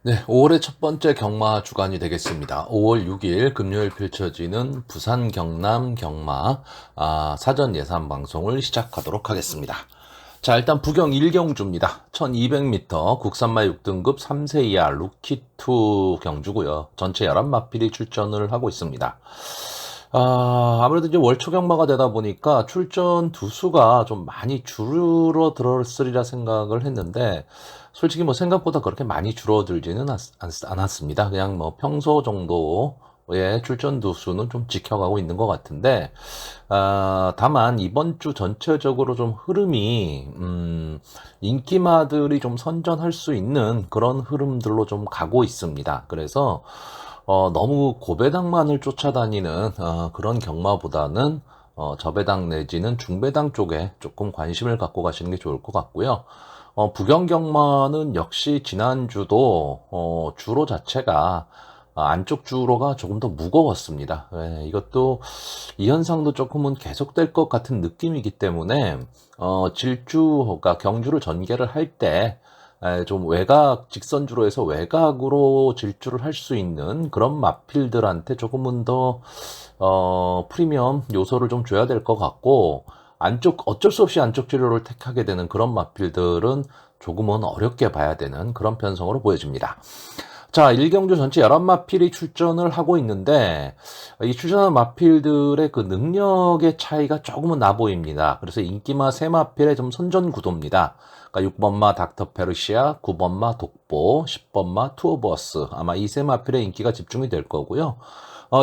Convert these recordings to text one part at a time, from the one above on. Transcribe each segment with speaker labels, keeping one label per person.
Speaker 1: 네, 5월의 첫 번째 경마 주간이 되겠습니다. 5월 6일 금요일 펼쳐지는 부산 경남 경마 사전 예산 방송을 시작하도록 하겠습니다. 자, 일단 부경 1경주입니다. 1200m 국산마 6등급 3세 이하 루키2 경주고요. 전체 11마필이 출전을 하고 있습니다. 아무래도 이제 월초 경마가 되다 보니까 출전 두수가 좀 많이 줄어들었으리라 생각을 했는데, 솔직히 뭐 생각보다 그렇게 많이 줄어들지는 않았습니다. 그냥 뭐 평소 정도의 출전 두수는 좀 지켜가고 있는 것 같은데, 다만 이번 주 전체적으로 좀 흐름이, 인기마들이 좀 선전할 수 있는 그런 흐름들로 좀 가고 있습니다. 그래서, 너무 고배당만을 쫓아다니는 그런 경마보다는 저배당 내지는 중배당 쪽에 조금 관심을 갖고 가시는 게 좋을 것 같고요. 부경 경마는 역시 지난주도 주로 자체가 안쪽 주로가 조금 더 무거웠습니다. 예, 이것도 이 현상도 조금은 계속될 것 같은 느낌이기 때문에 질주가 경주를 전개를 할 때 좀 외곽 직선주로 해서 외곽으로 질주를 할 수 있는 그런 마필들한테 조금은 더 프리미엄 요소를 좀 줘야 될 것 같고, 안쪽 어쩔 수 없이 안쪽 진로를 택하게 되는 그런 마필들은 조금은 어렵게 봐야 되는 그런 편성으로 보여집니다. 자, 1경주 전체 11마필이 출전을 하고 있는데, 이 출전한 마필들의 그 능력의 차이가 조금은 나 보입니다. 그래서 인기마 3마필의 좀 선전 구도입니다. 그러니까 6번마 닥터 페르시아, 9번마 독보, 10번마 투어버스. 아마 이 3마필의 인기가 집중이 될 거고요.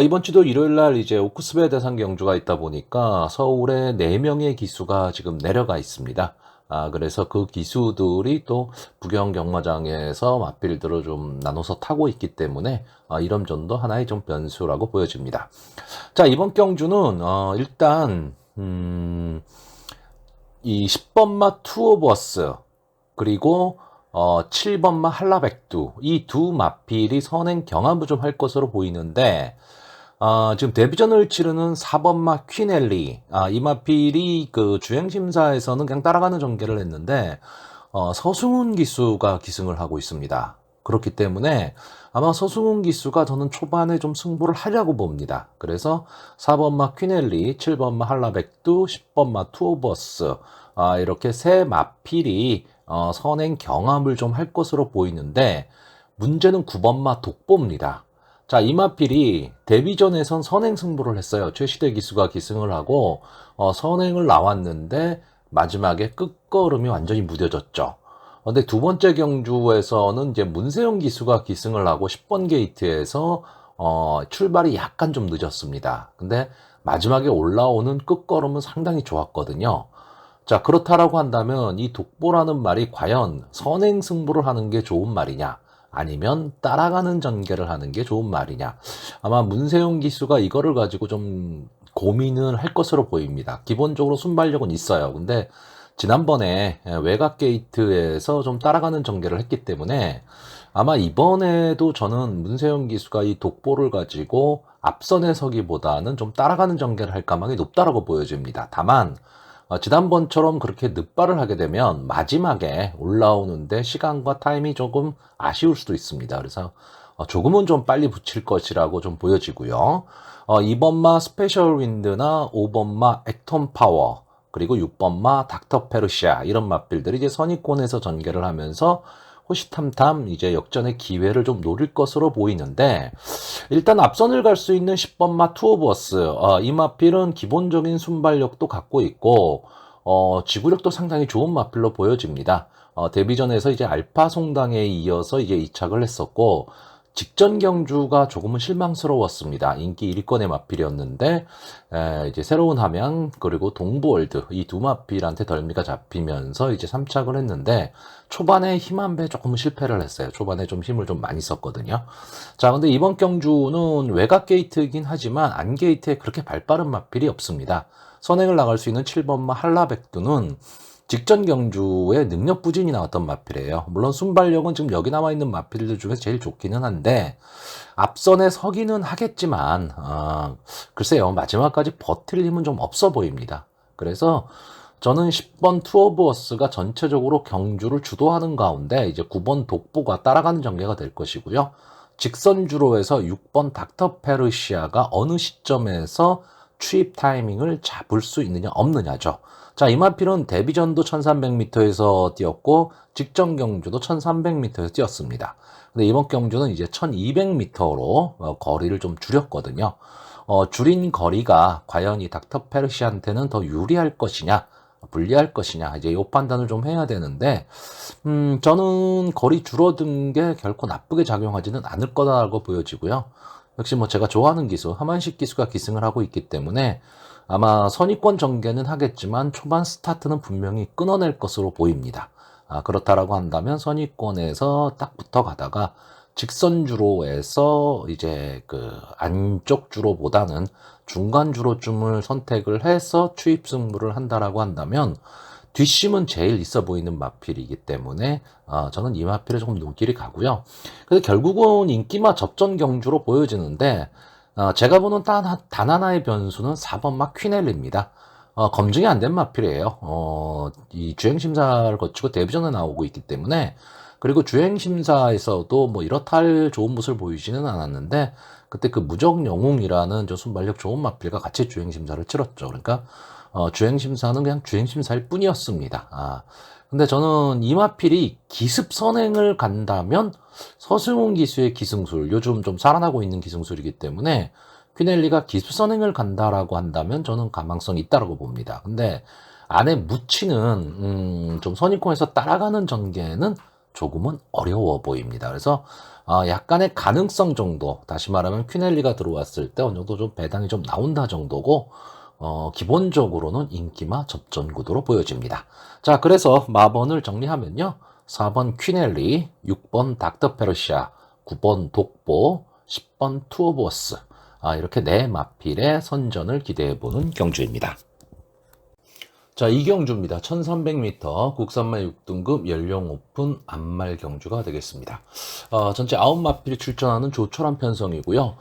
Speaker 1: 이번 주도 일요일 날 이제 오크스베 대상 경주가 있다 보니까 서울에 4명의 기수가 지금 내려가 있습니다. 그래서 그 기수들이 또 부경 경마장에서 마필들을 좀 나눠서 타고 있기 때문에 이런 점도 하나의 좀 변수라고 보여집니다. 자, 이번 경주는 일단 이 10번마 투어버스 그리고 7번마 한라백두 이 두 마필이 선행 경합을 좀 할 것으로 보이는데, 지금 데뷔전을 치르는 4번마 퀸엘리, 이 마필이 그 주행심사에서는 그냥 따라가는 전개를 했는데, 서승훈 기수가 기승을 하고 있습니다. 그렇기 때문에 아마 서승훈 기수가 저는 초반에 좀 승부를 하려고 봅니다. 그래서 4번마 퀸엘리, 7번마 한라백두, 10번마 투어버스, 이렇게 세 마필이 선행 경합을 좀 할 것으로 보이는데, 문제는 9번마 독보입니다. 자, 이마필이 데뷔전에선 선행 승부를 했어요. 최시대 기수가 기승을 하고 선행을 나왔는데 마지막에 끝걸음이 완전히 무뎌졌죠. 근데 두 번째 경주에서는 이제 문세영 기수가 기승을 하고 10번 게이트에서 출발이 약간 좀 늦었습니다. 근데 마지막에 올라오는 끝걸음은 상당히 좋았거든요. 자, 그렇다라고 한다면 이 독보라는 말이 과연 선행 승부를 하는 게 좋은 말이냐, 아니면 따라가는 전개를 하는 게 좋은 말이냐. 아마 문세용 기수가 이거를 가지고 좀 고민을 할 것으로 보입니다. 기본적으로 순발력은 있어요. 근데 지난번에 외곽 게이트에서 좀 따라가는 전개를 했기 때문에 아마 이번에도 저는 문세영 기수가 이 독보를 가지고 앞선에 서기보다는 좀 따라가는 전개를 할 가망이 높다라고 보여집니다. 다만 지난번처럼 그렇게 늦발을 하게 되면 마지막에 올라오는데 시간과 타임이 조금 아쉬울 수도 있습니다. 그래서 조금은 좀 빨리 붙일 것이라고 좀 보여지고요. 2번마 스페셜 윈드나 5번마 액톤 파워, 그리고 6번마 닥터 페르시아, 이런 맛빌들이 이제 선입권에서 전개를 하면서 호시탐탐 이제 역전의 기회를 좀 노릴 것으로 보이는데, 일단 앞선을 갈 수 있는 10번마 투어버스, 이 마필은 기본적인 순발력도 갖고 있고 지구력도 상당히 좋은 마필로 보여집니다. 데뷔전에서 이제 알파 송당에 이어서 이제 이착을 했었고, 직전 경주가 조금은 실망스러웠습니다. 인기 1위권의 마필이었는데 이제 새로운 함양 그리고 동부월드 이 두 마필한테 덜미가 잡히면서 이제 3착을 했는데, 초반에 힘 한 배 조금 실패를 했어요. 초반에 좀 힘을 좀 많이 썼거든요. 자, 근데 이번 경주는 외곽 게이트이긴 하지만 안 게이트에 그렇게 발빠른 마필이 없습니다. 선행을 나갈 수 있는 7번마 한라백두는 직전 경주에 능력 부진이 나왔던 마필이에요. 물론 순발력은 지금 여기 나와 있는 마필들 중에서 제일 좋기는 한데 앞선에 서기는 하겠지만 글쎄요, 마지막까지 버틸 힘은 좀 없어 보입니다. 그래서 저는 10번 투어버스가 전체적으로 경주를 주도하는 가운데 이제 9번 독보가 따라가는 전개가 될 것이고요. 직선주로에서 6번 닥터 페르시아가 어느 시점에서 추입 타이밍을 잡을 수 있느냐 없느냐죠. 자, 이마필은 데뷔전도 1300m에서 뛰었고 직전 경주도 1300m에서 뛰었습니다. 근데 이번 경주는 이제 1200m로 거리를 좀 줄였거든요. 줄인 거리가 과연 이 닥터 페르시한테는 더 유리할 것이냐 불리할 것이냐 이제 이 판단을 좀 해야 되는데 저는 거리 줄어든 게 결코 나쁘게 작용하지는 않을 거다라고 보여지고요. 역시 뭐 제가 좋아하는 기수 하만식 기수가 기승을 하고 있기 때문에 아마 선입권 전개는 하겠지만 초반 스타트는 분명히 끊어낼 것으로 보입니다. 그렇다라고 한다면 선입권에서 딱 붙어가다가 직선주로에서 이제 그 안쪽 주로보다는 중간 주로쯤을 선택을 해서 추입 승부를 한다라고 한다면 뒷심은 제일 있어 보이는 마필이기 때문에 저는 이 마필에 조금 눈길이 가고요. 그래서 결국은 인기마 접전 경주로 보여지는데 제가 보는 단 하나의 변수는 4번 마 퀸엘리입니다. 검증이 안 된 마필이에요. 이 주행심사를 거치고 데뷔전에 나오고 있기 때문에 그리고 주행심사에서도 뭐 이렇다 할 좋은 모습을 보이지는 않았는데 그때 그 무적영웅이라는 저 순발력 좋은 마필과 같이 주행심사를 치렀죠. 그러니까 주행심사는 그냥 주행심사일 뿐이었습니다. 근데 저는 이 마필이 기습 선행을 간다면 서승훈 기수의 기승술, 요즘 좀 살아나고 있는 기승술이기 때문에 퀴넬리가 기습 선행을 간다라고 한다면 저는 가망성이 있다라고 봅니다. 근데 안에 묻히는 좀 선입권에서 따라가는 전개는 조금은 어려워 보입니다. 그래서 약간의 가능성 정도, 다시 말하면 퀴넬리가 들어왔을 때 어느 정도 좀 배당이 좀 나온다 정도고 기본적으로는 인기마 접전 구도로 보여집니다. 자, 그래서 마번을 정리하면요. 4번 퀴넬리, 6번 닥터 페르시아, 9번 독보, 10번 투어버스. 이렇게 네 마필의 선전을 기대해보는 경주입니다. 자, 이 경주입니다. 1300m 국산말 6등급 연령 오픈 암말 경주가 되겠습니다. 전체 9마필이 출전하는 조촐한 편성이고요.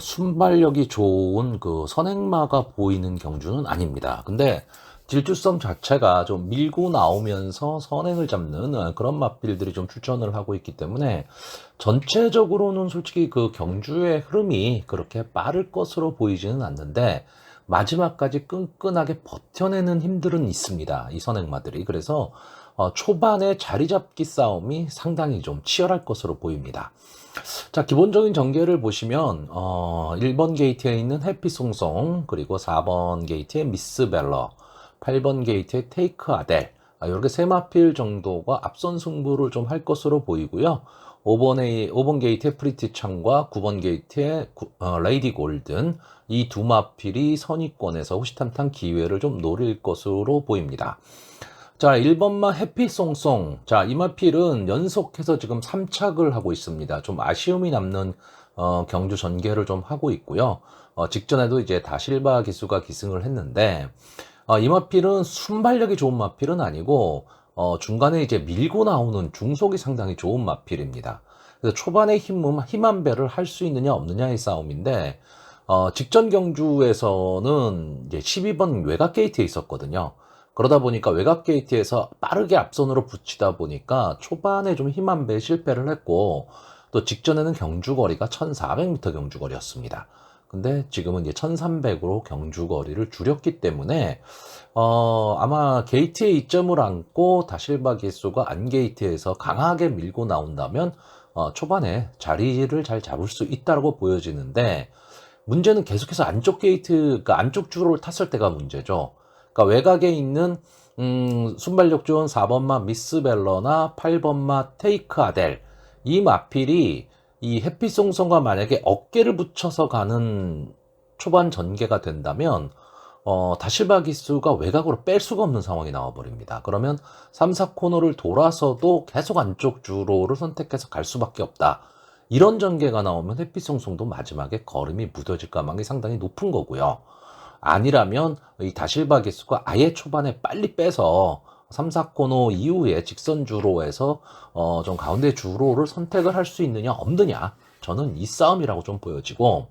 Speaker 1: 순발력이 좋은 그 선행마가 보이는 경주는 아닙니다. 근데 질주성 자체가 좀 밀고 나오면서 선행을 잡는 그런 마필들이 좀 출전을 하고 있기 때문에 전체적으로는 솔직히 그 경주의 흐름이 그렇게 빠를 것으로 보이지는 않는데 마지막까지 끈끈하게 버텨내는 힘들은 있습니다. 이 선행마들이. 그래서 초반에 자리 잡기 싸움이 상당히 좀 치열할 것으로 보입니다. 자, 기본적인 전개를 보시면 1번 게이트에 있는 해피송송, 그리고 4번 게이트에 미스벨러, 8번 게이트에 테이크 아델, 이렇게 세 마필 정도가 앞선 승부를 좀 할 것으로 보이고요. 5번 게이트의 프리티 창과 9번 게이트의 레이디 골든, 이 두 마필이 선입권에서 호시탐탐 기회를 좀 노릴 것으로 보입니다. 자, 1번마 해피송송. 자, 이 마필은 연속해서 지금 3착을 하고 있습니다. 좀 아쉬움이 남는 경주 전개를 좀 하고 있고요. 직전에도 이제 다실바 기수가 기승을 했는데 이 마필은 순발력이 좋은 마필은 아니고 중간에 이제 밀고 나오는 중속이 상당히 좋은 마필입니다. 그래서 초반에 힘한 배를 할 수 있느냐 없느냐의 싸움인데 직전 경주에서는 이제 12번 외곽 게이트에 있었거든요. 그러다 보니까 외곽 게이트에서 빠르게 앞선으로 붙이다 보니까 초반에 좀 힘한 배에 실패를 했고 또 직전에는 경주거리가 1400m 경주거리였습니다. 근데 지금은 이제 1300으로 경주거리를 줄였기 때문에 아마 게이트에 이점을 안고 다실바 기수가 안 게이트에서 강하게 밀고 나온다면 초반에 자리를 잘 잡을 수 있다고 보여지는데 문제는 계속해서 안쪽 게이트, 그러니까 안쪽 주로를 탔을 때가 문제죠. 그러니까 외곽에 있는 순발력 좋은 4번마 미스벨러나 8번마 테이크 아델, 이 마필이 이 해피송송과 만약에 어깨를 붙여서 가는 초반 전개가 된다면 다실바 기수가 외곽으로 뺄 수가 없는 상황이 나와버립니다. 그러면 3, 4코너를 돌아서도 계속 안쪽 주로를 선택해서 갈 수밖에 없다. 이런 전개가 나오면 해피송송도 마지막에 걸음이 무뎌질 가망이 상당히 높은 거고요. 아니라면 이 다실바 기수가 아예 초반에 빨리 빼서 3, 4코너 이후에 직선 주로에서 좀 가운데 주로를 선택을 할 수 있느냐 없느냐, 저는 이 싸움이라고 좀 보여지고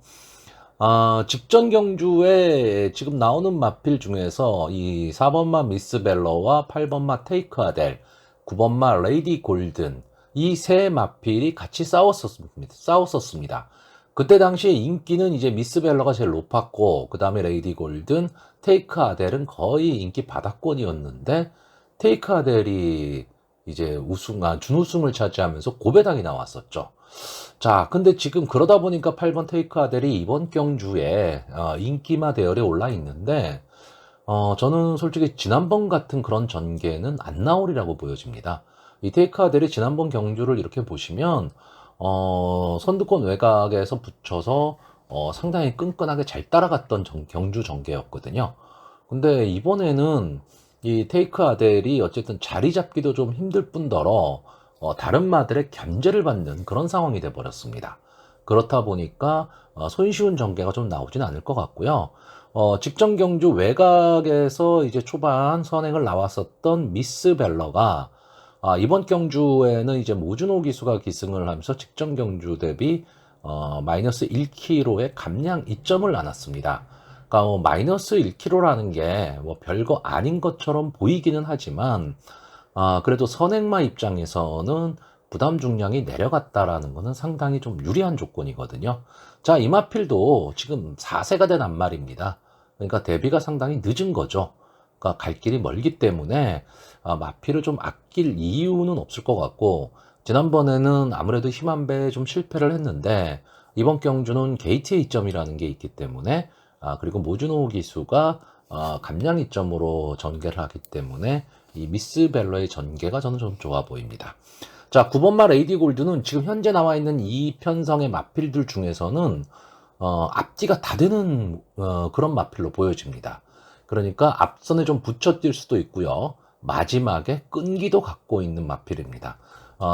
Speaker 1: 직전 경주에 지금 나오는 마필 중에서 이 4번마 미스벨러와 8번마 테이크 아델, 9번마 레이디 골든 이 세 마필이 같이 싸웠었습니다. 그때 당시에 인기는 이제 미스벨러가 제일 높았고 그 다음에 레이디 골든, 테이크 아델은 거의 인기 바닥권이었는데 테이크 아델이 이제 준우승을 차지하면서 고배당이 나왔었죠. 자, 근데 지금 그러다 보니까 8번 테이크 아델이 이번 경주에 인기마 대열에 올라 있는데 저는 솔직히 지난번 같은 그런 전개는 안 나오리라고 보여집니다. 이 테이크 아델이 지난번 경주를 이렇게 보시면 선두권 외곽에서 붙여서 상당히 끈끈하게 잘 따라갔던 경주 전개였거든요. 근데 이번에는 이 테이크 아델이 어쨌든 자리 잡기도 좀 힘들 뿐더러 다른 마들의 견제를 받는 그런 상황이 돼 버렸습니다. 그렇다 보니까 손쉬운 전개가 좀 나오진 않을 것 같고요. 직전 경주 외곽에서 이제 초반 선행을 나왔었던 미스 벨러가 이번 경주에는 이제 모준호 기수가 기승을 하면서 직전 경주 대비 마이너스 1kg의 감량 이점을 나눴습니다. 그러니까 마이너스 1kg라는 게 뭐 별거 아닌 것처럼 보이기는 하지만 그래도 선행마 입장에서는 부담 중량이 내려갔다라는 것은 상당히 좀 유리한 조건이거든요. 자, 이마필도 지금 4세가 된 앞말입니다. 그러니까 대비가 상당히 늦은 거죠. 그러니까 갈 길이 멀기 때문에 마필을 좀 아낄 이유는 없을 것 같고, 지난번에는 아무래도 힘한배에 좀 실패를 했는데 이번 경주는 게이트 이점이라는 게 있기 때문에 그리고 모준호 기수가 감량 이점으로 전개를 하기 때문에 이 미스 벨러의 전개가 저는 좀 좋아 보입니다. 자, 9번마 레이디 골드는 지금 현재 나와 있는 이 편성의 마필들 중에서는 앞뒤가 다 되는 그런 마필로 보여집니다. 그러니까 앞선에 좀 붙여 뛸 수도 있고요. 마지막에 끈기도 갖고 있는 마필입니다.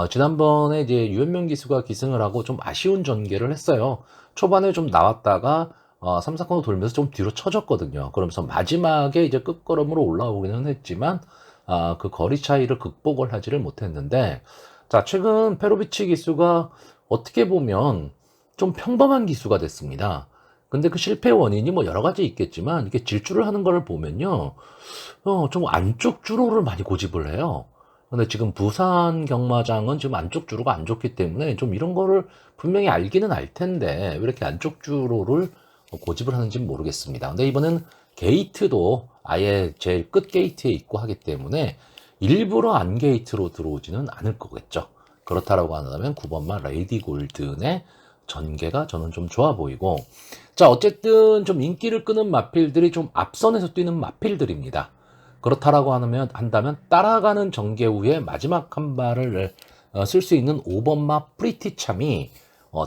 Speaker 1: 지난번에 이제 유현명 기수가 기승을 하고 좀 아쉬운 전개를 했어요. 초반에 좀 나왔다가 3, 4코너 돌면서 좀 뒤로 쳐졌거든요. 그러면서 마지막에 이제 끝걸음으로 올라오기는 했지만 그 거리 차이를 극복을 하지를 못했는데, 자, 최근 페로비치 기수가 어떻게 보면 좀 평범한 기수가 됐습니다. 근데 그 실패 원인이 뭐 여러 가지 있겠지만 이렇게 질주를 하는 걸 보면요, 좀 안쪽 주로를 많이 고집을 해요. 근데 지금 부산 경마장은 지금 안쪽 주로가 안 좋기 때문에 좀 이런 거를 분명히 알기는 알 텐데 왜 이렇게 안쪽 주로를 고집을 하는지는 모르겠습니다. 근데 이번엔 게이트도 아예 제일 끝 게이트에 있고 하기 때문에 일부러 안 게이트로 들어오지는 않을 거겠죠. 그렇다라고 한다면 9번마 레이디 골든의 전개가 저는 좀 좋아 보이고, 자, 어쨌든 좀 인기를 끄는 마필들이 좀 앞선에서 뛰는 마필들입니다. 그렇다라고 한다면 따라가는 전개 후에 마지막 한 발을 쓸 수 있는 5번마 프리티 참이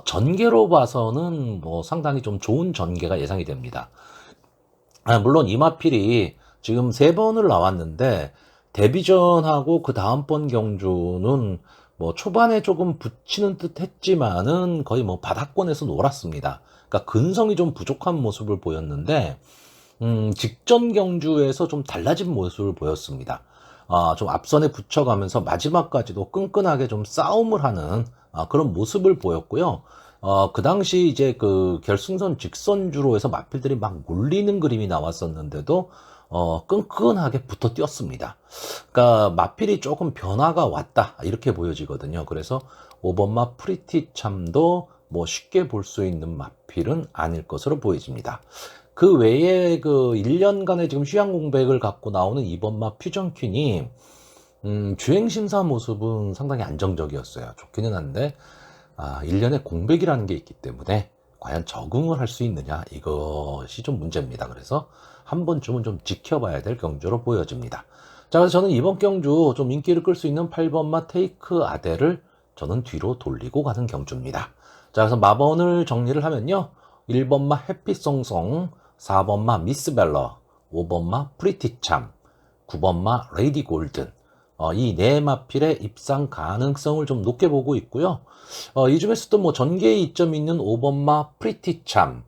Speaker 1: 전개로 봐서는 뭐 상당히 좀 좋은 전개가 예상이 됩니다. 물론 이마필이 지금 3번을 나왔는데 데뷔전하고 그 다음번 경주는 뭐 초반에 조금 붙이는 듯 했지만은 거의 뭐 바닥권에서 놀았습니다. 그러니까 근성이 좀 부족한 모습을 보였는데 직전 경주에서 좀 달라진 모습을 보였습니다. 좀 앞선에 붙여가면서 마지막까지도 끈끈하게 좀 싸움을 하는 그런 모습을 보였고요. 그 당시 이제 그 결승선 직선주로 해서 마필들이 막 몰리는 그림이 나왔었는데도 끈끈하게 붙어 뛰었습니다. 그러니까 마필이 조금 변화가 왔다 이렇게 보여지거든요. 그래서 5번마 프리티 참도 뭐 쉽게 볼 수 있는 마필은 아닐 것으로 보여집니다. 그 외에 그 1년간의 지금 휴양 공백을 갖고 나오는 2번마 퓨전 퀸이 주행 심사 모습은 상당히 안정적이었어요. 좋기는 한데 1년의 공백이라는 게 있기 때문에 과연 적응을 할 수 있느냐, 이것이 좀 문제입니다. 그래서 한 번쯤은 좀 지켜봐야 될 경주로 보여집니다. 자, 그래서 저는 이번 경주 좀 인기를 끌 수 있는 8번마 테이크 아델을 저는 뒤로 돌리고 가는 경주입니다. 자, 그래서 마번을 정리를 하면요, 1번마 해피송송, 4번마 미스벨러, 5번마 프리티참, 9번마 레이디 골든, 이 네 마필의 입상 가능성을 좀 높게 보고 있고요. 이 중에서도 뭐 전개에 이점이 있는 5번마 프리티참,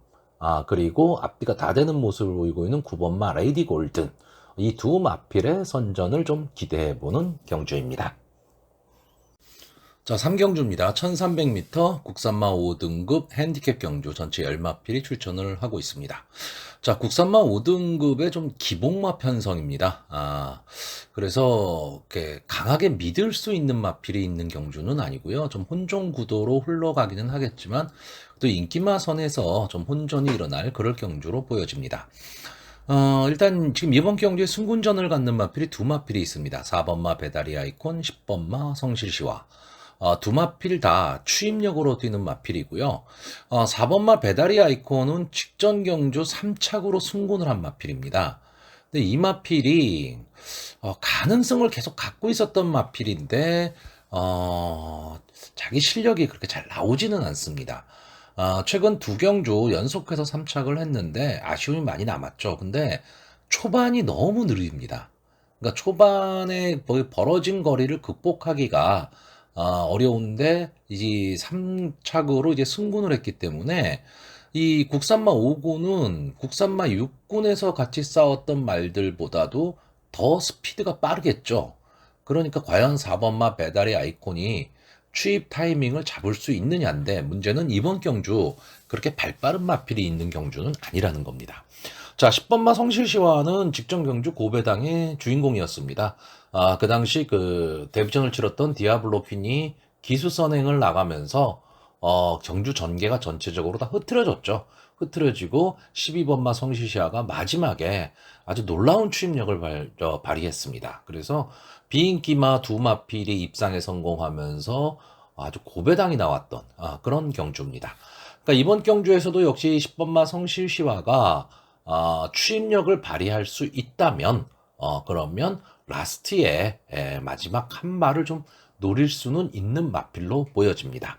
Speaker 1: 그리고 앞뒤가 다 되는 모습을 보이고 있는 9번마 레이디 골든, 이 두 마필의 선전을 좀 기대해보는 경주입니다. 자, 3경주입니다. 1300m 국산마 5등급 핸디캡 경주 전체 10마필이 출전을 하고 있습니다. 자, 국산마 5등급의 좀 기복마 편성입니다. 그래서 이렇게 강하게 믿을 수 있는 마필이 있는 경주는 아니고요. 좀 혼종 구도로 흘러가기는 하겠지만 또 인기마 선에서 좀 혼전이 일어날 그럴 경주로 보여집니다. 일단 지금 이번 경주에 승군전을 갖는 마필이 두 마필이 있습니다. 4번마 배다리 아이콘, 10번마 성실시와. 두 마필 다 추임력으로 뛰는 마필이고요. 4번마 배다리 아이콘은 직전 경주 3착으로 승군을 한 마필입니다. 근데 이 마필이 가능성을 계속 갖고 있었던 마필인데 자기 실력이 그렇게 잘 나오지는 않습니다. 최근 두 경주 연속해서 3착을 했는데 아쉬움이 많이 남았죠. 근데 초반이 너무 느립니다. 그러니까 초반에 벌어진 거리를 극복하기가 어려운데 이제 3착으로 이제 승군을 했기 때문에 이 국산마 5군은 국산마 6군에서 같이 싸웠던 말들보다도 더 스피드가 빠르겠죠. 그러니까 과연 4번마 배달의 아이콘이 추입 타이밍을 잡을 수 있느냐인데 문제는 이번 경주 그렇게 발빠른 마필이 있는 경주는 아니라는 겁니다. 자, 10번마 성실시와는 직전 경주 고배당의 주인공이었습니다. 그 당시 그 데뷔전을 치렀던 디아블로 핀이 기수 선행을 나가면서 경주 전개가 전체적으로 다 흐트러졌죠. 흐트러지고 12번마 성실시와가 마지막에 아주 놀라운 추임력을 발휘했습니다. 그래서 비인기마 두 마필이 입상에 성공하면서 아주 고배당이 나왔던 그런 경주입니다. 그러니까 이번 경주에서도 역시 10번마 성실시와가 추임력을 발휘할 수 있다면 그러면 라스트에 마지막 한 발을 좀 노릴 수는 있는 마필로 보여집니다.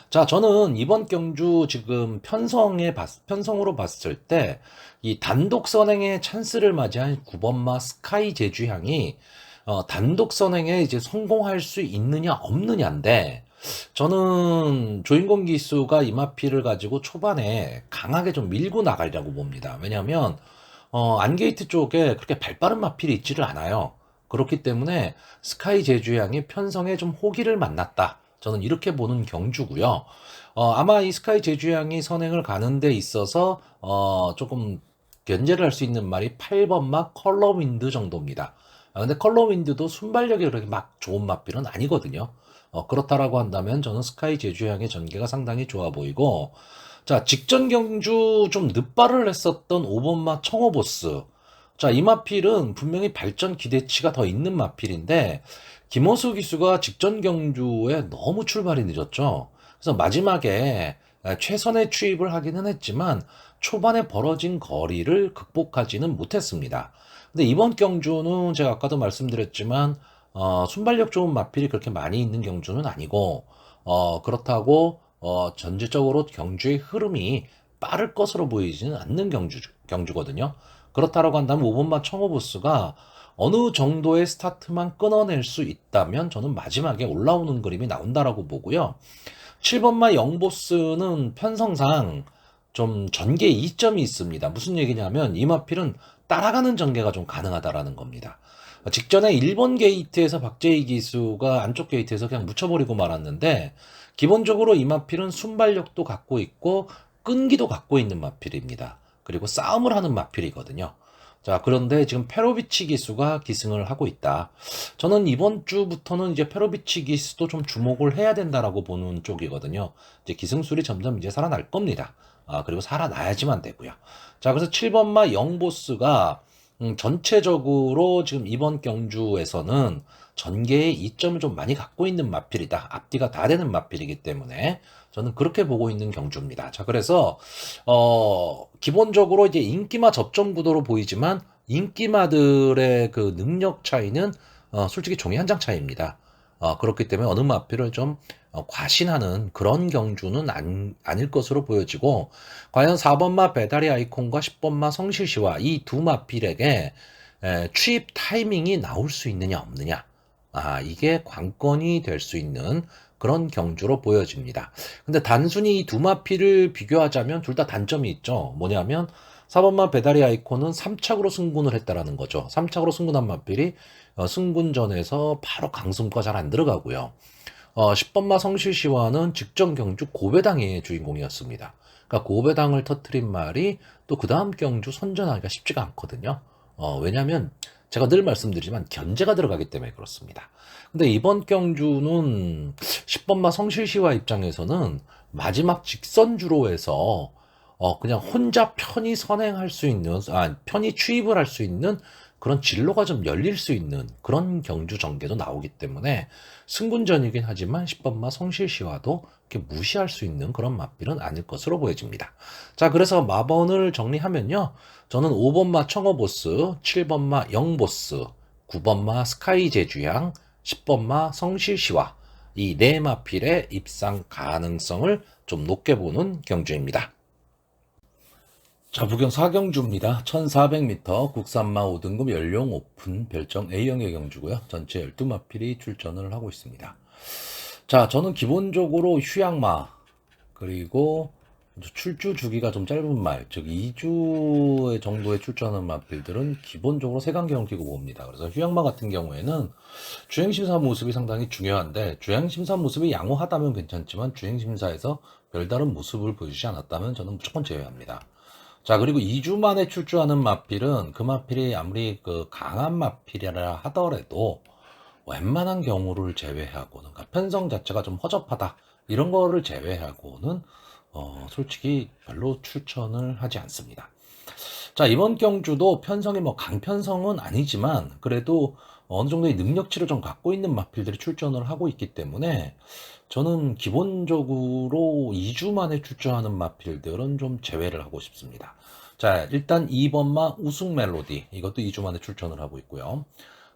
Speaker 1: 자, 저는 이번 경주 지금 편성으로 봤을 때 이 단독 선행의 찬스를 맞이한 9번마 스카이 제주향이 단독 선행에 이제 성공할 수 있느냐 없느냐인데 저는 조인공 기수가 이 마필을 가지고 초반에 강하게 좀 밀고 나가려고 봅니다. 왜냐하면 안게이트 쪽에 그렇게 발빠른 마필이 있지를 않아요. 그렇기 때문에 스카이 제주향이 편성에 좀 호기를 만났다. 저는 이렇게 보는 경주고요. 아마 이 스카이 제주향이 선행을 가는 데 있어서 조금 견제를 할 수 있는 말이 8번마 컬러윈드 정도입니다. 근데 컬러윈드도 순발력이 그렇게 막 좋은 마필은 아니거든요. 그렇다라고 한다면 저는 스카이 제주향의 전개가 상당히 좋아 보이고, 자, 직전 경주 좀 늦발을 했었던 5번마 청어보스. 자, 이 마필은 분명히 발전 기대치가 더 있는 마필인데, 김호수 기수가 직전 경주에 너무 출발이 늦었죠. 그래서 마지막에 최선의 추입을 하기는 했지만, 초반에 벌어진 거리를 극복하지는 못했습니다. 근데 이번 경주는 제가 아까도 말씀드렸지만, 순발력 좋은 마필이 그렇게 많이 있는 경주는 아니고, 그렇다고, 전체적으로 경주의 흐름이 빠를 것으로 보이지는 않는 경주거든요. 그렇다고 한다면 5번마 청어보스가 어느 정도의 스타트만 끊어낼 수 있다면 저는 마지막에 올라오는 그림이 나온다라고 보고요. 7번마 영보스는 편성상 좀 전개 이점이 있습니다. 무슨 얘기냐면 이 마필은 따라가는 전개가 좀 가능하다라는 겁니다. 직전에 1번 게이트에서 박재희 기수가 안쪽 게이트에서 그냥 묻혀버리고 말았는데 기본적으로 이 마필은 순발력도 갖고 있고 끈기도 갖고 있는 마필입니다. 그리고 싸움을 하는 마필이거든요. 자, 그런데 지금 페로비치 기수가 기승을 하고 있다. 저는 이번 주부터는 이제 페로비치 기수도 좀 주목을 해야 된다라고 보는 쪽이거든요. 이제 기승술이 점점 이제 살아날 겁니다. 그리고 살아나야지만 되고요. 자, 그래서 7번마 영보스가 전체적으로 지금 이번 경주에서는 전개의 이점을 좀 많이 갖고 있는 마필이다. 앞뒤가 다 되는 마필이기 때문에 저는 그렇게 보고 있는 경주입니다. 자, 그래서 기본적으로 이제 인기마 접점 구도로 보이지만 인기마들의 그 능력 차이는 솔직히 종이 한 장 차이입니다. 그렇기 때문에 어느 마필을 좀 과신하는 그런 경주는 아닐 것으로 보여지고 과연 4번마 배달의 아이콘과 10번마 성실시와 이 두 마필에게 취입 타이밍이 나올 수 있느냐 없느냐 이게 관건이 될 수 있는 그런 경주로 보여집니다. 근데 단순히 이 두 마필을 비교하자면 둘 다 단점이 있죠. 뭐냐면 4번마 배달의 아이콘은 3착으로 승군을 했다라는 거죠. 3착으로 승군한 마필이 승군전에서 바로 강승과 잘 안 들어가고요. 10번마 성실시와는 직전 경주 고배당의 주인공이었습니다. 그러니까 고배당을 터트린 말이 또 그 다음 경주 선전하기가 쉽지가 않거든요. 왜냐하면 제가 늘 말씀드리지만 견제가 들어가기 때문에 그렇습니다. 근데 이번 경주는 10번마 성실시와 입장에서는 마지막 직선주로 해서 그냥 혼자 편히 선행할 수 있는, 편히 취입을 할 수 있는 그런 진로가 좀 열릴 수 있는 그런 경주 전개도 나오기 때문에 승군전이긴 하지만 10번마 성실시와도 이렇게 무시할 수 있는 그런 맞빌은 아닐 것으로 보여집니다. 자, 그래서 마번을 정리하면요. 저는 5번마 청어보스, 7번마 영보스, 9번마 스카이 제주양, 10번마 성실시와 이 네 마필의 입상 가능성을 좀 높게 보는 경주입니다. 자, 부경 4경주입니다. 1400m 국산마 5등급 연령 오픈 별정 A형의 경주고요. 전체 12마필이 출전을 하고 있습니다. 자, 저는 기본적으로 휴양마 그리고 출주 주기가 좀 짧은 말, 즉 2주 정도의 출전하는 마필들은 기본적으로 세강경을 끼고 봅니다. 그래서 휴양마 같은 경우에는 주행심사 모습이 상당히 중요한데 주행심사 모습이 양호하다면 괜찮지만 주행심사에서 별다른 모습을 보여주지 않았다면 저는 무조건 제외합니다. 자, 그리고 2주 만에 출주하는 마필은 그 마필이 아무리 그 강한 마필이라 하더라도 웬만한 경우를 제외하고는, 그러니까 편성 자체가 좀 허접하다 이런 거를 제외하고는 솔직히 별로 추천을 하지 않습니다. 자, 이번 경주도 편성이 뭐 강편성은 아니지만 그래도 어느 정도의 능력치를 좀 갖고 있는 마필들이 출전을 하고 있기 때문에 저는 기본적으로 2주 만에 출전하는 마필들은 좀 제외를 하고 싶습니다. 자, 일단 2번마 우승 멜로디 이것도 2주 만에 출전을 하고 있고요.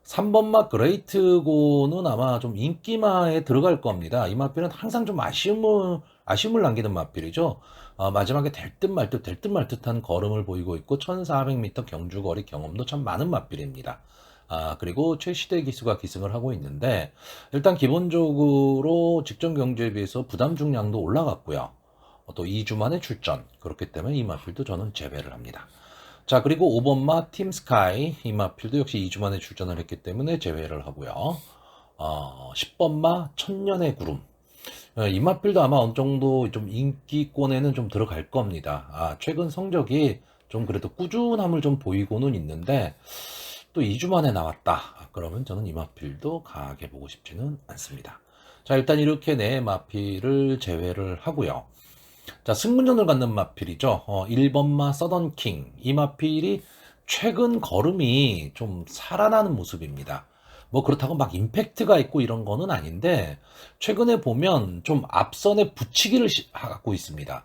Speaker 1: 3번마 그레이트고는 아마 좀 인기마에 들어갈 겁니다. 이 마필은 항상 좀 아쉬움을 남기는 마필이죠. 마지막에 될 듯 말 듯 될 듯 말 듯한 걸음을 보이고 있고 1400m 경주거리 경험도 참 많은 마필입니다. 그리고 최시대 기수가 기승을 하고 있는데 일단 기본적으로 직전 경주에 비해서 부담 중량도 올라갔고요. 또 2주 만에 출전 그렇기 때문에 이 마필도 저는 제외를 합니다. 자, 그리고 5번마 팀 스카이 이 마필도 역시 2주 만에 출전을 했기 때문에 제외를 하고요. 10번마 천년의 구름 이 마필도 아마 어느 정도 좀 인기권에는 좀 들어갈 겁니다. 최근 성적이 좀 그래도 꾸준함을 좀 보이고는 있는데 또 2주 만에 나왔다. 그러면 저는 이 마필도 강하게 보고 싶지는 않습니다. 자, 일단 이렇게 네 마필을 제외를 하고요. 자, 승문전을 갖는 마필이죠. 1번마 서던킹. 이 마필이 최근 걸음이 좀 살아나는 모습입니다. 뭐 그렇다고 막 임팩트가 있고 이런 거는 아닌데 최근에 보면 좀 앞선에 붙이기를 갖고 있습니다.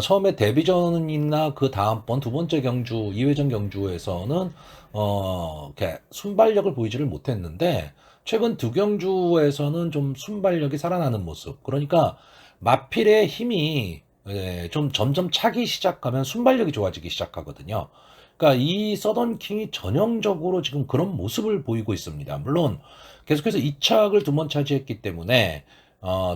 Speaker 1: 처음에 데뷔전이나 그 다음번 두 번째 경주 2회전 경주에서는 이렇게 순발력을 보이지를 못했는데 최근 두 경주에서는 좀 순발력이 살아나는 모습. 그러니까 마필의 힘이 좀 점점 차기 시작하면 순발력이 좋아지기 시작하거든요. 그러니까 이 서던킹이 전형적으로 지금 그런 모습을 보이고 있습니다. 물론 계속해서 2착을 두 번 차지했기 때문에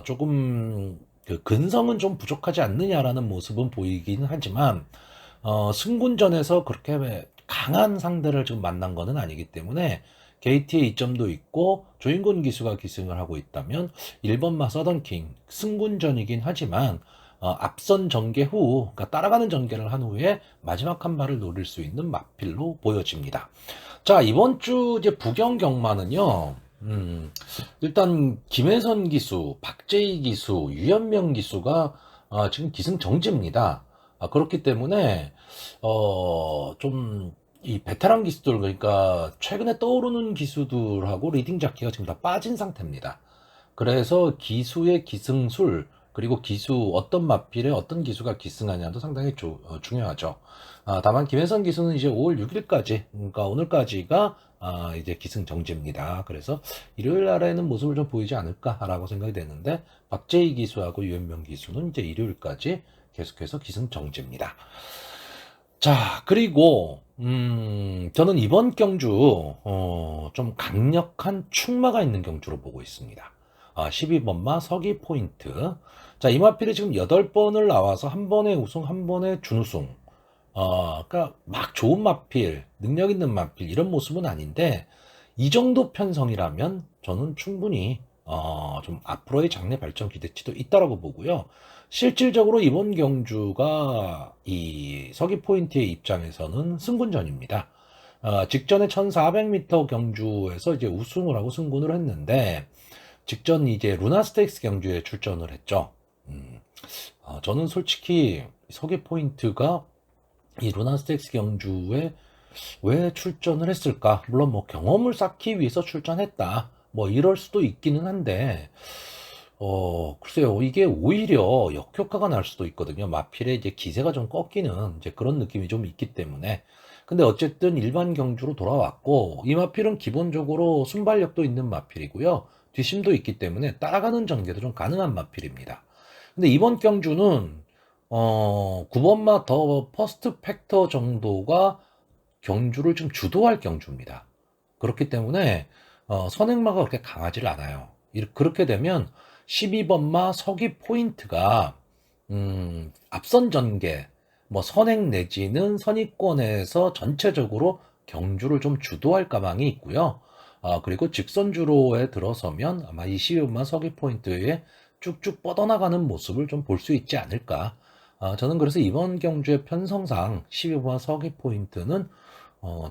Speaker 1: 조금 그 근성은 좀 부족하지 않느냐라는 모습은 보이긴 하지만 승군전에서 그렇게 강한 상대를 지금 만난 거는 아니기 때문에 게이트의 이점도 있고 조인곤 기수가 기승을 하고 있다면 1번마 서던킹 승군전이긴 하지만 앞선 전개 후, 그러니까 따라가는 전개를 한 후에 마지막 한 발을 노릴 수 있는 마필로 보여집니다. 자, 이번 주 이제 부경 경마는요. 일단 김혜선 기수, 박재희 기수, 유현명 기수가 지금 기승정지입니다. 그렇기 때문에 좀 이 베테랑 기수들 그러니까 최근에 떠오르는 기수들하고 리딩 자키가 지금 다 빠진 상태입니다. 그래서 기수의 기승술 그리고 기수 어떤 마필에 어떤 기수가 기승하냐도 상당히 중요하죠. 다만 김혜선 기수는 이제 5월 6일까지 그러니까 오늘까지가 이제 기승정지입니다. 그래서 일요일 날에는 모습을 좀 보이지 않을까라고 생각이 되는데 박재희 기수하고 유현명 기수는 이제 일요일까지 계속해서 기승정지입니다. 자, 그리고 저는 이번 경주 좀 강력한 충마가 있는 경주로 보고 있습니다. 12번마 서기 포인트. 자, 이 마필이 지금 8번을 나와서 한 번에 우승, 한 번에 준우승. 그러니까 막 좋은 마필, 능력 있는 마필 이런 모습은 아닌데 이 정도 편성이라면 저는 충분히 좀 앞으로의 장래 발전 기대치도 있다라고 보고요. 실질적으로 이번 경주가 이 서기 포인트의 입장에서는 승군전입니다. 직전에 1400m 경주에서 이제 우승을 하고 승군을 했는데, 직전 이제 루나 스테이크스 경주에 출전을 했죠. 저는 솔직히 서기 포인트가 이 루나 스테이크스 경주에 왜 출전을 했을까? 물론 뭐 경험을 쌓기 위해서 출전했다. 뭐 이럴 수도 있기는 한데, 글쎄요. 이게 오히려 역효과가 날 수도 있거든요. 마필의 이제 기세가 좀 꺾이는 이제 그런 느낌이 좀 있기 때문에. 근데 어쨌든 일반 경주로 돌아왔고, 이 마필은 기본적으로 순발력도 있는 마필이고요. 뒷심도 있기 때문에 따라가는 전개도 좀 가능한 마필입니다. 근데 이번 경주는 9번마 더 퍼스트 팩터 정도가 경주를 좀 주도할 경주입니다. 그렇기 때문에 선행마가 그렇게 강하지를 않아요. 그렇게 되면 12번마 서기 포인트가 앞선 전개, 뭐 선행 내지는 선의권에서 전체적으로 경주를 좀 주도할 가망이 있고요. 그리고 직선주로에 들어서면 아마 이 12번마 서기 포인트에 쭉쭉 뻗어나가는 모습을 좀 볼 수 있지 않을까. 저는 그래서 이번 경주의 편성상 12번마 서기 포인트는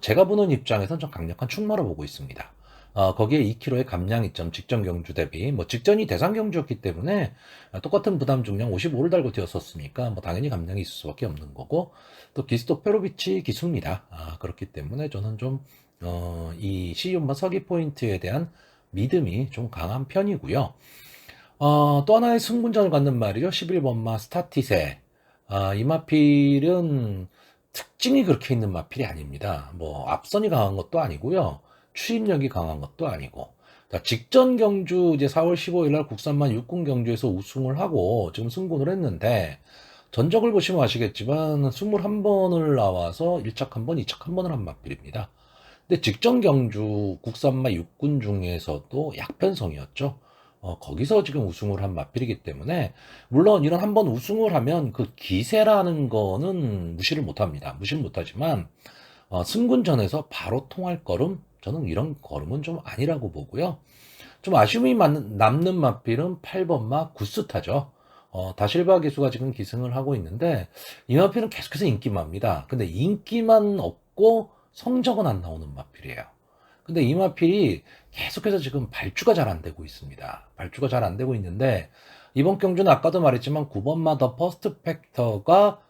Speaker 1: 제가 보는 입장에선 좀 강력한 출마로 보고 있습니다. 거기에 2kg의 감량 이점 직전 경주 대비, 뭐 직전이 대상 경주였기 때문에 똑같은 부담 중량 55를 달고 뛰었었으니까 뭐 당연히 감량이 있을 수밖에 없는 거고, 또 기스토페로비치 기수입니다. 그렇기 때문에 저는 좀 이 시즌마 서기 포인트에 대한 믿음이 좀 강한 편이고요. 또 하나의 승분전을 갖는 말이죠. 11번마 스타티세. 이 마필은 특징이 그렇게 있는 마필이 아닙니다. 뭐 앞선이 강한 것도 아니고요. 추진력이 강한 것도 아니고. 자, 직전 경주 이제 4월 15일 날 국산만 육군 경주에서 우승을 하고 지금 승군을 했는데, 전적을 보시면 아시겠지만 21번을 나와서 1착 1번, 2착 1번을 한 마필입니다. 근데 직전 경주 국산마 육군 중에서도 약편성이었죠. 거기서 지금 우승을 한 마필이기 때문에, 물론 이런 한번 우승을 하면 그 기세라는 거는 무시를 못합니다. 무시를 못하지만 승군전에서 바로 통할 걸음, 저는 이런 걸음은 좀 아니라고 보고요. 좀 아쉬움이 남는 마필은 8번마 구스타죠. 다실바 기수가 지금 기승을 하고 있는데, 이 마필은 계속해서 인기마입니다. 근데 인기만 없고 성적은 안 나오는 마필이에요. 근데 이 마필이 계속해서 지금 발주가 잘 안 되고 있습니다. 발주가 잘 안 되고 있는데, 이번 경주는 아까도 말했지만 9번마 더 퍼스트 팩터가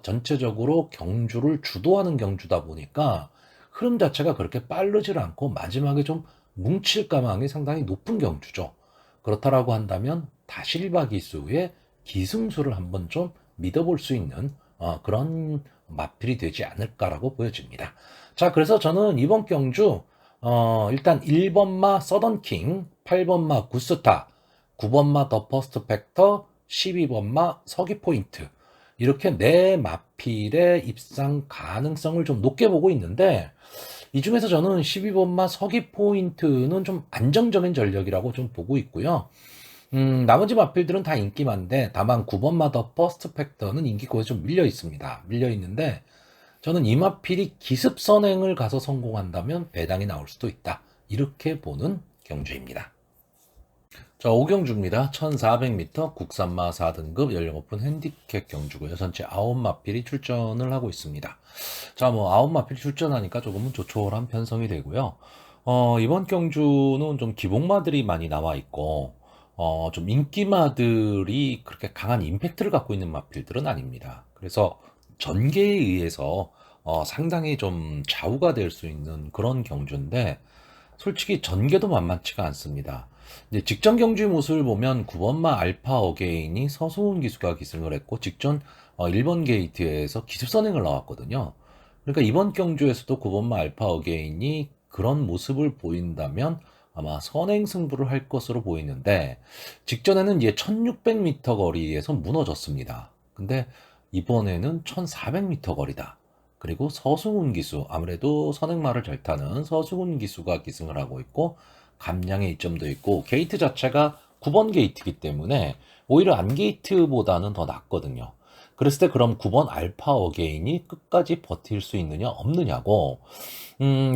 Speaker 1: 전체적으로 경주를 주도하는 경주다 보니까 흐름 자체가 그렇게 빠르질 않고 마지막에 좀 뭉칠 가망이 상당히 높은 경주죠. 그렇다라고 한다면 다실바 기수의 기승수를 한번 좀 믿어볼 수 있는 그런 마필이 되지 않을까라고 보여집니다. 자, 그래서 저는 이번 경주 일단 1번마 서던킹, 8번마 구스타, 9번마 더 퍼스트 팩터, 12번마 서기포인트, 이렇게 네 마필의 입상 가능성을 좀 높게 보고 있는데, 이 중에서 저는 12번마 서기포인트는 좀 안정적인 전력이라고 좀 보고 있고요. 나머지 마필들은 다 인기만데, 다만 9번마 더 퍼스트 팩터는 인기권에 좀 밀려 있습니다. 밀려 있는데, 저는 이 마필이 기습 선행을 가서 성공한다면 배당이 나올 수도 있다. 이렇게 보는 경주입니다. 자, 5경주입니다. 1400m 국산마 4등급 연령 오픈 핸디캡 경주고요. 전체 9마필이 출전을 하고 있습니다. 자, 뭐 9마필이 출전하니까 조금은 조촐한 편성이 되고요. 이번 경주는 좀 기복마들이 많이 나와 있고, 좀 인기마들이 그렇게 강한 임팩트를 갖고 있는 마필들은 아닙니다. 그래서 전개에 의해서 상당히 좀 좌우가 될 수 있는 그런 경주인데, 솔직히 전개도 만만치가 않습니다. 이제 직전 경주의 모습을 보면 9번마 알파 어게인이 서소훈 기수가 기승을 했고, 직전 1번 게이트에서 기습 선행을 나왔거든요. 그러니까 이번 경주에서도 9번마 알파 어게인이 그런 모습을 보인다면 아마 선행 승부를 할 것으로 보이는데, 직전에는 이제 1600m 거리에서 무너졌습니다. 근데 이번에는 1400m 거리다. 그리고 서승훈 기수, 아무래도 선행마를 잘 타는 서승훈 기수가 기승을 하고 있고, 감량의 이점도 있고, 게이트 자체가 9번 게이트이기 때문에 오히려 안 게이트보다는 더 낫거든요. 그랬을 때 그럼 9번 알파 어게인이 끝까지 버틸 수 있느냐 없느냐고,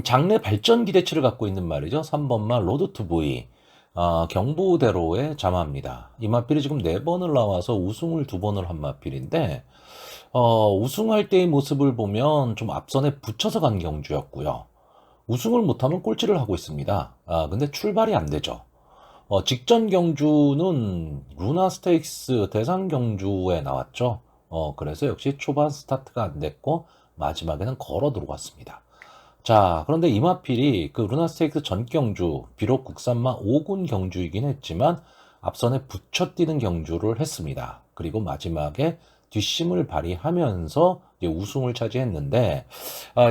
Speaker 1: 장래 발전 기대치를 갖고 있는 말이죠. 3번마 로드 투 V, 경부대로의 자마입니다. 이 마필이 지금 4번을 나와서 우승을 2번을 한 마필인데, 우승할 때의 모습을 보면 좀 앞선에 붙여서 간 경주였고요. 우승을 못하면 꼴찌를 하고 있습니다. 근데 출발이 안 되죠. 직전 경주는 루나 스테이크스 대상 경주에 나왔죠. 그래서 역시 초반 스타트가 안 됐고, 마지막에는 걸어 들어갔습니다. 자, 그런데 이마필이 그 루나 스테이크스 전 경주, 비록 국산마 5군 경주이긴 했지만, 앞선에 붙여 뛰는 경주를 했습니다. 그리고 마지막에 뒷심을 발휘하면서 이제 우승을 차지했는데,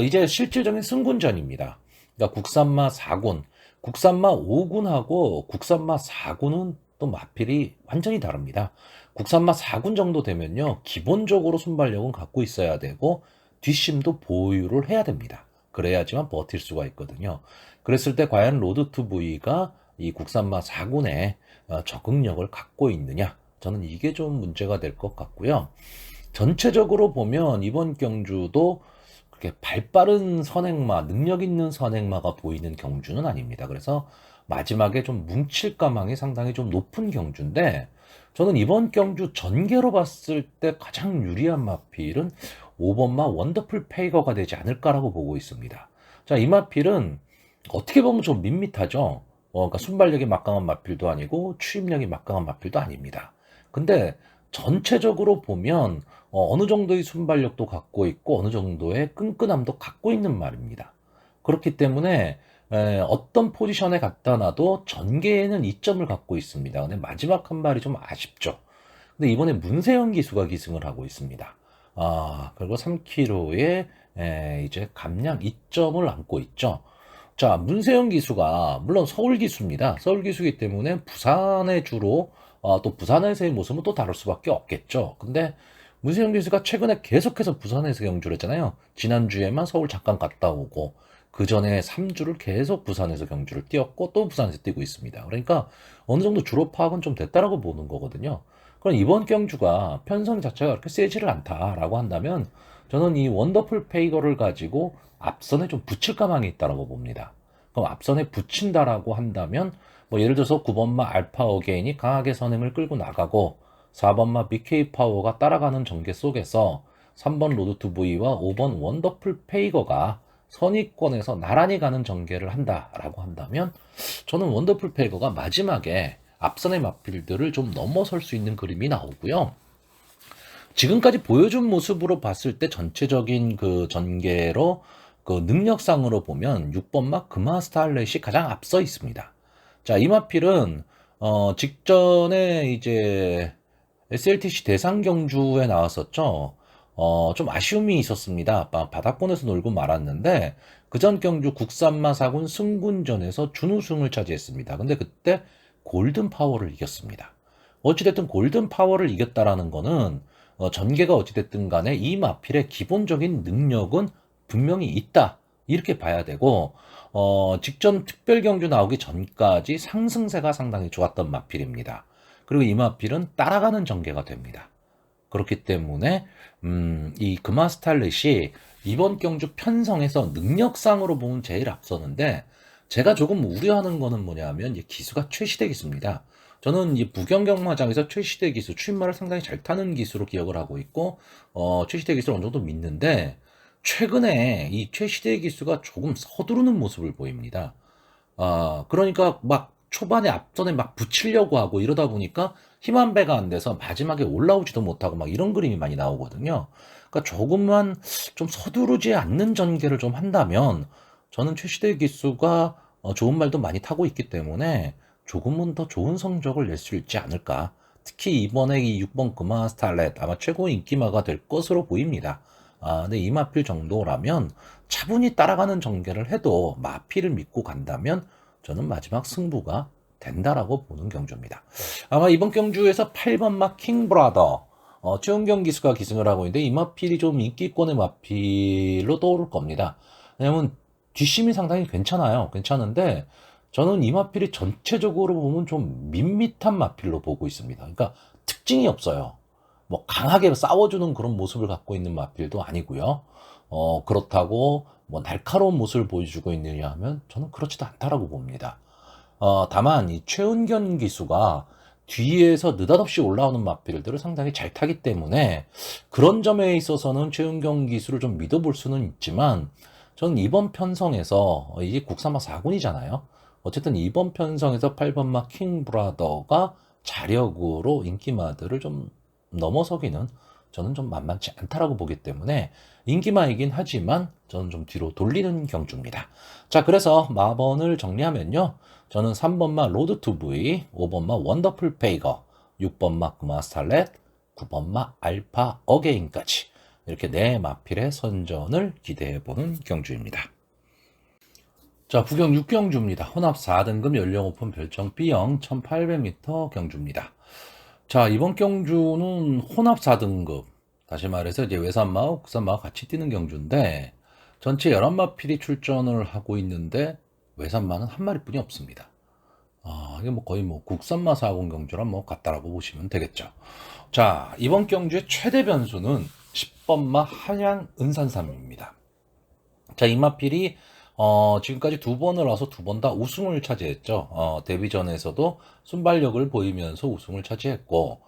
Speaker 1: 이제 실질적인 승군전입니다. 그러니까 국산마 4군, 국산마 5군하고 국산마 4군은 또 마필이 완전히 다릅니다. 국산마 4군 정도 되면요, 기본적으로 순발력은 갖고 있어야 되고, 뒷심도 보유를 해야 됩니다. 그래야지만 버틸 수가 있거든요. 그랬을 때 과연 로드 투 V가 이 국산마 4군의 적응력을 갖고 있느냐? 저는 이게 좀 문제가 될 것 같고요. 전체적으로 보면 이번 경주도 그렇게 발빠른 선행마, 능력 있는 선행마가 보이는 경주는 아닙니다. 그래서 마지막에 좀 뭉칠 가망이 상당히 좀 높은 경주인데, 저는 이번 경주 전개로 봤을 때 가장 유리한 마필은 5번마 원더풀 페이거가 되지 않을까라고 보고 있습니다. 자, 이 마필은 어떻게 보면 좀 밋밋하죠. 그러니까 순발력이 막강한 마필도 아니고 추임력이 막강한 마필도 아닙니다. 근데 전체적으로 보면 어느 정도의 순발력도 갖고 있고 어느 정도의 끈끈함도 갖고 있는 말입니다. 그렇기 때문에 어떤 포지션에 갖다 놔도 전개에는 이점을 갖고 있습니다. 근데 마지막 한 발이 좀 아쉽죠. 근데 이번에 문세영 기수가 기승을 하고 있습니다. 그리고 3km에 이제 감량 2점을 안고 있죠. 자, 문세영 기수가 물론 서울 기수입니다. 서울 기수이기 때문에 부산에 주로 또 부산에서의 모습은 또 다를 수밖에 없겠죠. 근데 문세영 기수가 최근에 계속해서 부산에서 경주를 했잖아요. 지난주에만 서울 잠깐 갔다 오고 그 전에 3주를 계속 부산에서 경주를 뛰었고 또 부산에서 뛰고 있습니다. 그러니까 어느 정도 주로 파악은 좀 됐다라고 보는 거거든요. 그럼 이번 경주가 편성 자체가 그렇게 세지를 않다라고 한다면 저는 이 원더풀 페이거를 가지고 앞선에 좀 붙일 가망이 있다라고 봅니다. 그럼 앞선에 붙인다라고 한다면 뭐 예를 들어서 9번마 알파 어게인이 강하게 선행을 끌고 나가고 4번마 BK 파워가 따라가는 전개 속에서 3번 로드 투 V와 5번 원더풀 페이거가 선의권에서 나란히 가는 전개를 한다라고 한다면 저는 원더풀 페이거가 마지막에 앞선의 마필들을 좀 넘어설 수 있는 그림이 나오고요. 지금까지 보여준 모습으로 봤을 때 전체적인 그 전개로 그 능력상으로 보면 6번마 금화스타알렛이 가장 앞서 있습니다. 자, 이 마필은 직전에 이제 SLTC 대상 경주에 나왔었죠. 좀 아쉬움이 있었습니다. 바닥권에서 놀고 말았는데 그전 경주 국산마 4군 승군전에서 준우승을 차지했습니다. 근데 그때 골든 파워를 이겼습니다. 어찌됐든 골든 파워를 이겼다라는 거는 전개가 어찌됐든 간에 이 마필의 기본적인 능력은 분명히 있다. 이렇게 봐야 되고 직전 특별 경주 나오기 전까지 상승세가 상당히 좋았던 마필입니다. 그리고 이 마필은 따라가는 전개가 됩니다. 그렇기 때문에 이 금화스탈렛이 이번 경주 편성에서 능력상으로 보면 제일 앞서는데 제가 조금 우려하는 거는 뭐냐면 이제 기수가 최시대 기수입니다. 저는 이 부경경마장에서 최시대 기수, 추임말을 상당히 잘 타는 기수로 기억을 하고 있고 최시대 기수를 어느 정도 믿는데 최근에 이 최시대 기수가 조금 서두르는 모습을 보입니다. 그러니까 막 초반에 앞선에 막 붙이려고 하고 이러다 보니까 힘 한 배가 안 돼서 마지막에 올라오지도 못하고 막 이런 그림이 많이 나오거든요. 그러니까 조금만 좀 서두르지 않는 전개를 좀 한다면 저는 최시대 기수가 좋은 말도 많이 타고 있기 때문에 조금은 더 좋은 성적을 낼 수 있지 않을까. 특히 이번에 이 6번 금화 스타렛 아마 최고 인기마가 될 것으로 보입니다. 근데 이 마필 정도라면 차분히 따라가는 전개를 해도 마필을 믿고 간다면 저는 마지막 승부가 된다라고 보는 경주입니다. 아마 이번 경주에서 8번 마 킹브라더 최은경 기수가 기승을 하고 있는데 이 마필이 좀 인기권의 마필로 떠오를 겁니다. 왜냐면 뒷심이 상당히 괜찮아요. 괜찮은데 저는 이 마필이 전체적으로 보면 좀 밋밋한 마필로 보고 있습니다. 그러니까 특징이 없어요. 뭐 강하게 싸워주는 그런 모습을 갖고 있는 마필도 아니고요. 그렇다고 뭐 날카로운 모습을 보여주고 있느냐 하면 저는 그렇지도 않다라고 봅니다. 다만 이 최은견 기수가 뒤에서 느닷없이 올라오는 마필들을 상당히 잘 타기 때문에 그런 점에 있어서는 최은경 기수를 좀 믿어볼 수는 있지만 저는 이번 편성에서 이게 국산마 4군이잖아요. 어쨌든 이번 편성에서 8번마 킹브라더가 자력으로 인기마들을 좀 넘어서기는 저는 좀 만만치 않다라고 보기 때문에 인기마이긴 하지만 저는 좀 뒤로 돌리는 경주입니다. 자, 그래서 마번을 정리하면요. 저는 3번마 로드 투 V, 5번마 원더풀 페이거, 6번마 그마 스탈렛, 9번마 알파 어게인까지 이렇게 네 마필의 선전을 기대해보는 경주입니다. 자, 부경 6경주입니다. 혼합 4등급 연령 오픈 별정 B형 1800m 경주입니다. 자, 이번 경주는 혼합 4등급, 다시 말해서 이제 외산마와 국산마와 같이 뛰는 경주인데 전체 11마필이 출전을 하고 있는데 외산마는 한 마리뿐이 없습니다. 이게 뭐 거의 뭐 국산마 4군 경주랑 뭐 같다라고 보시면 되겠죠. 자, 이번 경주의 최대 변수는 10번마 한양 은산삼입니다. 자, 이 마필이 지금까지 두 번을 와서 두 번 다 우승을 차지했죠. 데뷔전에서도 순발력을 보이면서 우승을 차지했고,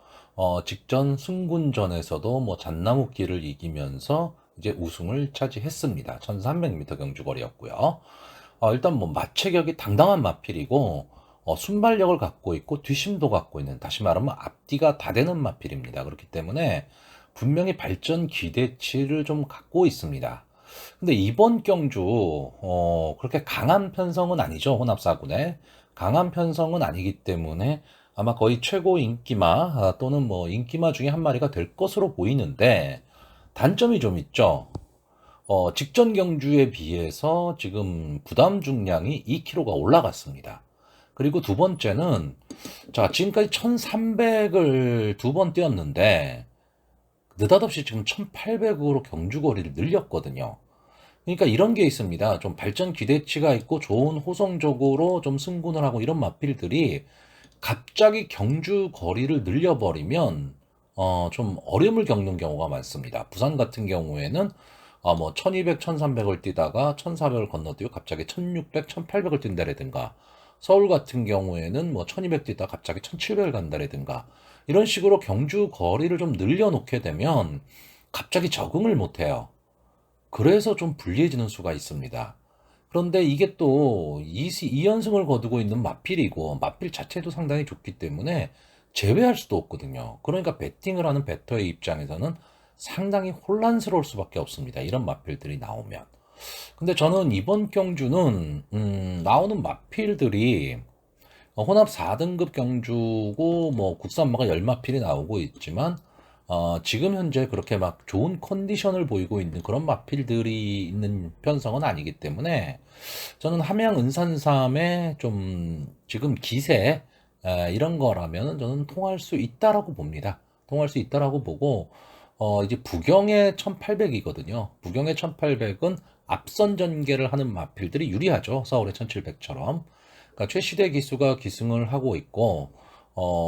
Speaker 1: 직전 승군전에서도 뭐 잣나무길을 이기면서 이제 우승을 차지했습니다. 1300m 경주거리였고요. 일단 뭐 마체격이 당당한 마필이고, 순발력을 갖고 있고 뒷심도 갖고 있는, 다시 말하면 앞뒤가 다 되는 마필입니다. 그렇기 때문에 분명히 발전 기대치를 좀 갖고 있습니다. 근데 이번 경주 그렇게 강한 편성은 아니죠. 혼합사군에 강한 편성은 아니기 때문에 아마 거의 최고 인기마 또는 뭐 인기마 중에 한 마리가 될 것으로 보이는데 단점이 좀 있죠. 직전 경주에 비해서 지금 부담 중량이 2kg가 올라갔습니다. 그리고 두 번째는 자, 지금까지 1300을 두 번 뛰었는데 느닷없이 지금 1800으로 경주거리를 늘렸거든요. 그러니까 이런 게 있습니다. 좀 발전 기대치가 있고 좋은 호성적으로 좀 승군을 하고 이런 마필들이 갑자기 경주 거리를 늘려버리면 좀 어려움을 겪는 경우가 많습니다. 부산 같은 경우에는 뭐 1200, 1300을 뛰다가 1400을 건너뛰고 갑자기 1600, 1800을 뛴다라든가 서울 같은 경우에는 뭐 1200 뛰다가 갑자기 1700을 간다라든가 이런 식으로 경주 거리를 좀 늘려놓게 되면 갑자기 적응을 못해요. 그래서 좀 불리해지는 수가 있습니다. 그런데 이게 또 2연승을 거두고 있는 마필이고 마필 자체도 상당히 좋기 때문에 제외할 수도 없거든요. 그러니까 배팅을 하는 배터의 입장에서는 상당히 혼란스러울 수밖에 없습니다. 이런 마필들이 나오면. 근데 저는 이번 경주는 나오는 마필들이 혼합 4등급 경주고 뭐 국산마가 10마필이 나오고 있지만 지금 현재 그렇게 막 좋은 컨디션을 보이고 있는 그런 마필들이 있는 편성은 아니기 때문에 저는 함양 은산삼의 좀 지금 기세 이런 거라면 저는 통할 수 있다라고 봅니다. 통할 수 있다라고 보고 이제 부경의 1800이거든요. 부경의 1800은 앞선 전개를 하는 마필들이 유리하죠. 서울의 1700처럼. 그러니까 최시대 기수가 기승을 하고 있고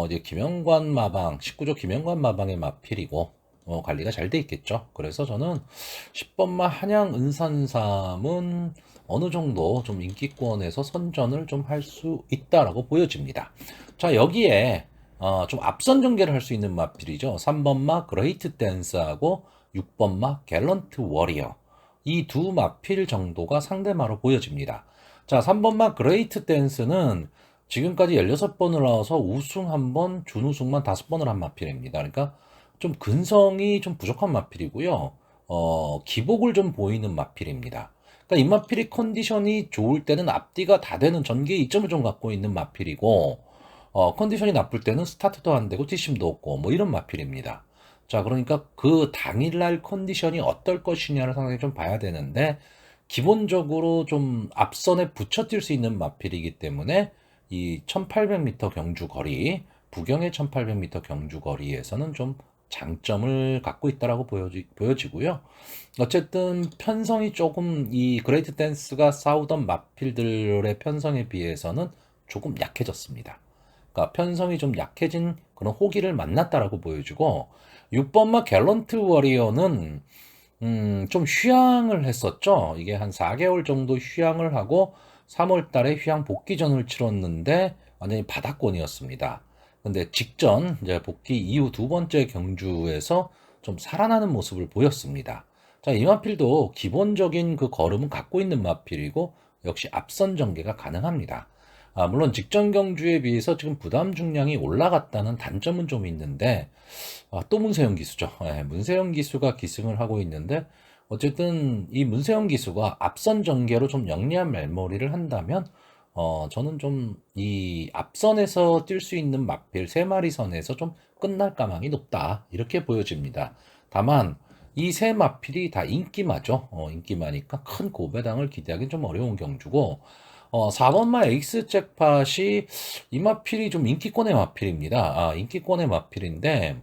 Speaker 1: 이제 김영관 마방, 19조 김영관 마방의 마필이고, 관리가 잘 돼 있겠죠. 그래서 저는 10번마 한양 은산삼은 어느 정도 좀 인기권에서 선전을 좀 할 수 있다라고 보여집니다. 자, 여기에, 좀 앞선 전개를 할 수 있는 마필이죠. 3번마 그레이트 댄스하고 6번마 갤런트 워리어. 이 두 마필 정도가 상대마로 보여집니다. 자, 3번마 그레이트 댄스는 지금까지 16번을 나와서 우승 1번, 준우승만 5번을 한 마필입니다. 그러니까 좀 근성이 좀 부족한 마필이고요. 기복을 좀 보이는 마필입니다. 그러니까 이 마필이 컨디션이 좋을 때는 앞뒤가 다 되는 전개 이점을 좀 갖고 있는 마필이고, 컨디션이 나쁠 때는 스타트도 안 되고 뒷심도 없고 뭐 이런 마필입니다. 자, 그러니까 그 당일날 컨디션이 어떨 것이냐를 상당히 좀 봐야 되는데, 기본적으로 좀 앞선에 붙여 뛸 수 있는 마필이기 때문에 이 1800m 경주 거리, 부경의 1800m 경주 거리에서는 좀 장점을 갖고 있다라고 보여지고요. 어쨌든 편성이 조금 이 그레이트 댄스가 싸우던 마필들의 편성에 비해서는 조금 약해졌습니다. 그러니까 편성이 좀 약해진 그런 호기를 만났다라고 보여주고 6번마 갤런트 워리어는 좀 휴양을 했었죠. 이게 한 4개월 정도 휴양을 하고 3월 달에 휴양 복귀전을 치렀는데 완전히 바닥권이었습니다. 근데 직전 이제 복귀 이후 두 번째 경주에서 좀 살아나는 모습을 보였습니다. 자, 이 마필도 기본적인 그 걸음은 갖고 있는 마필이고 역시 앞선 전개가 가능합니다. 물론 직전 경주에 비해서 지금 부담 중량이 올라갔다는 단점은 좀 있는데 또 문세영 기수죠. 예, 문세영 기수가 기승을 하고 있는데 어쨌든 이 문세영 기수가 앞선 전개로 좀 영리한 말머리를 한다면 저는 좀 이 앞선에서 뛸 수 있는 마필 3마리 선에서 좀 끝날 가망이 높다 이렇게 보여집니다. 다만 이 세 마필이 다 인기마죠. 인기마니까 큰 고배당을 기대하기는 좀 어려운 경주고 4번마 에이스 잭팟이 이 마필이 좀 인기권의 마필입니다. 인기권의 마필인데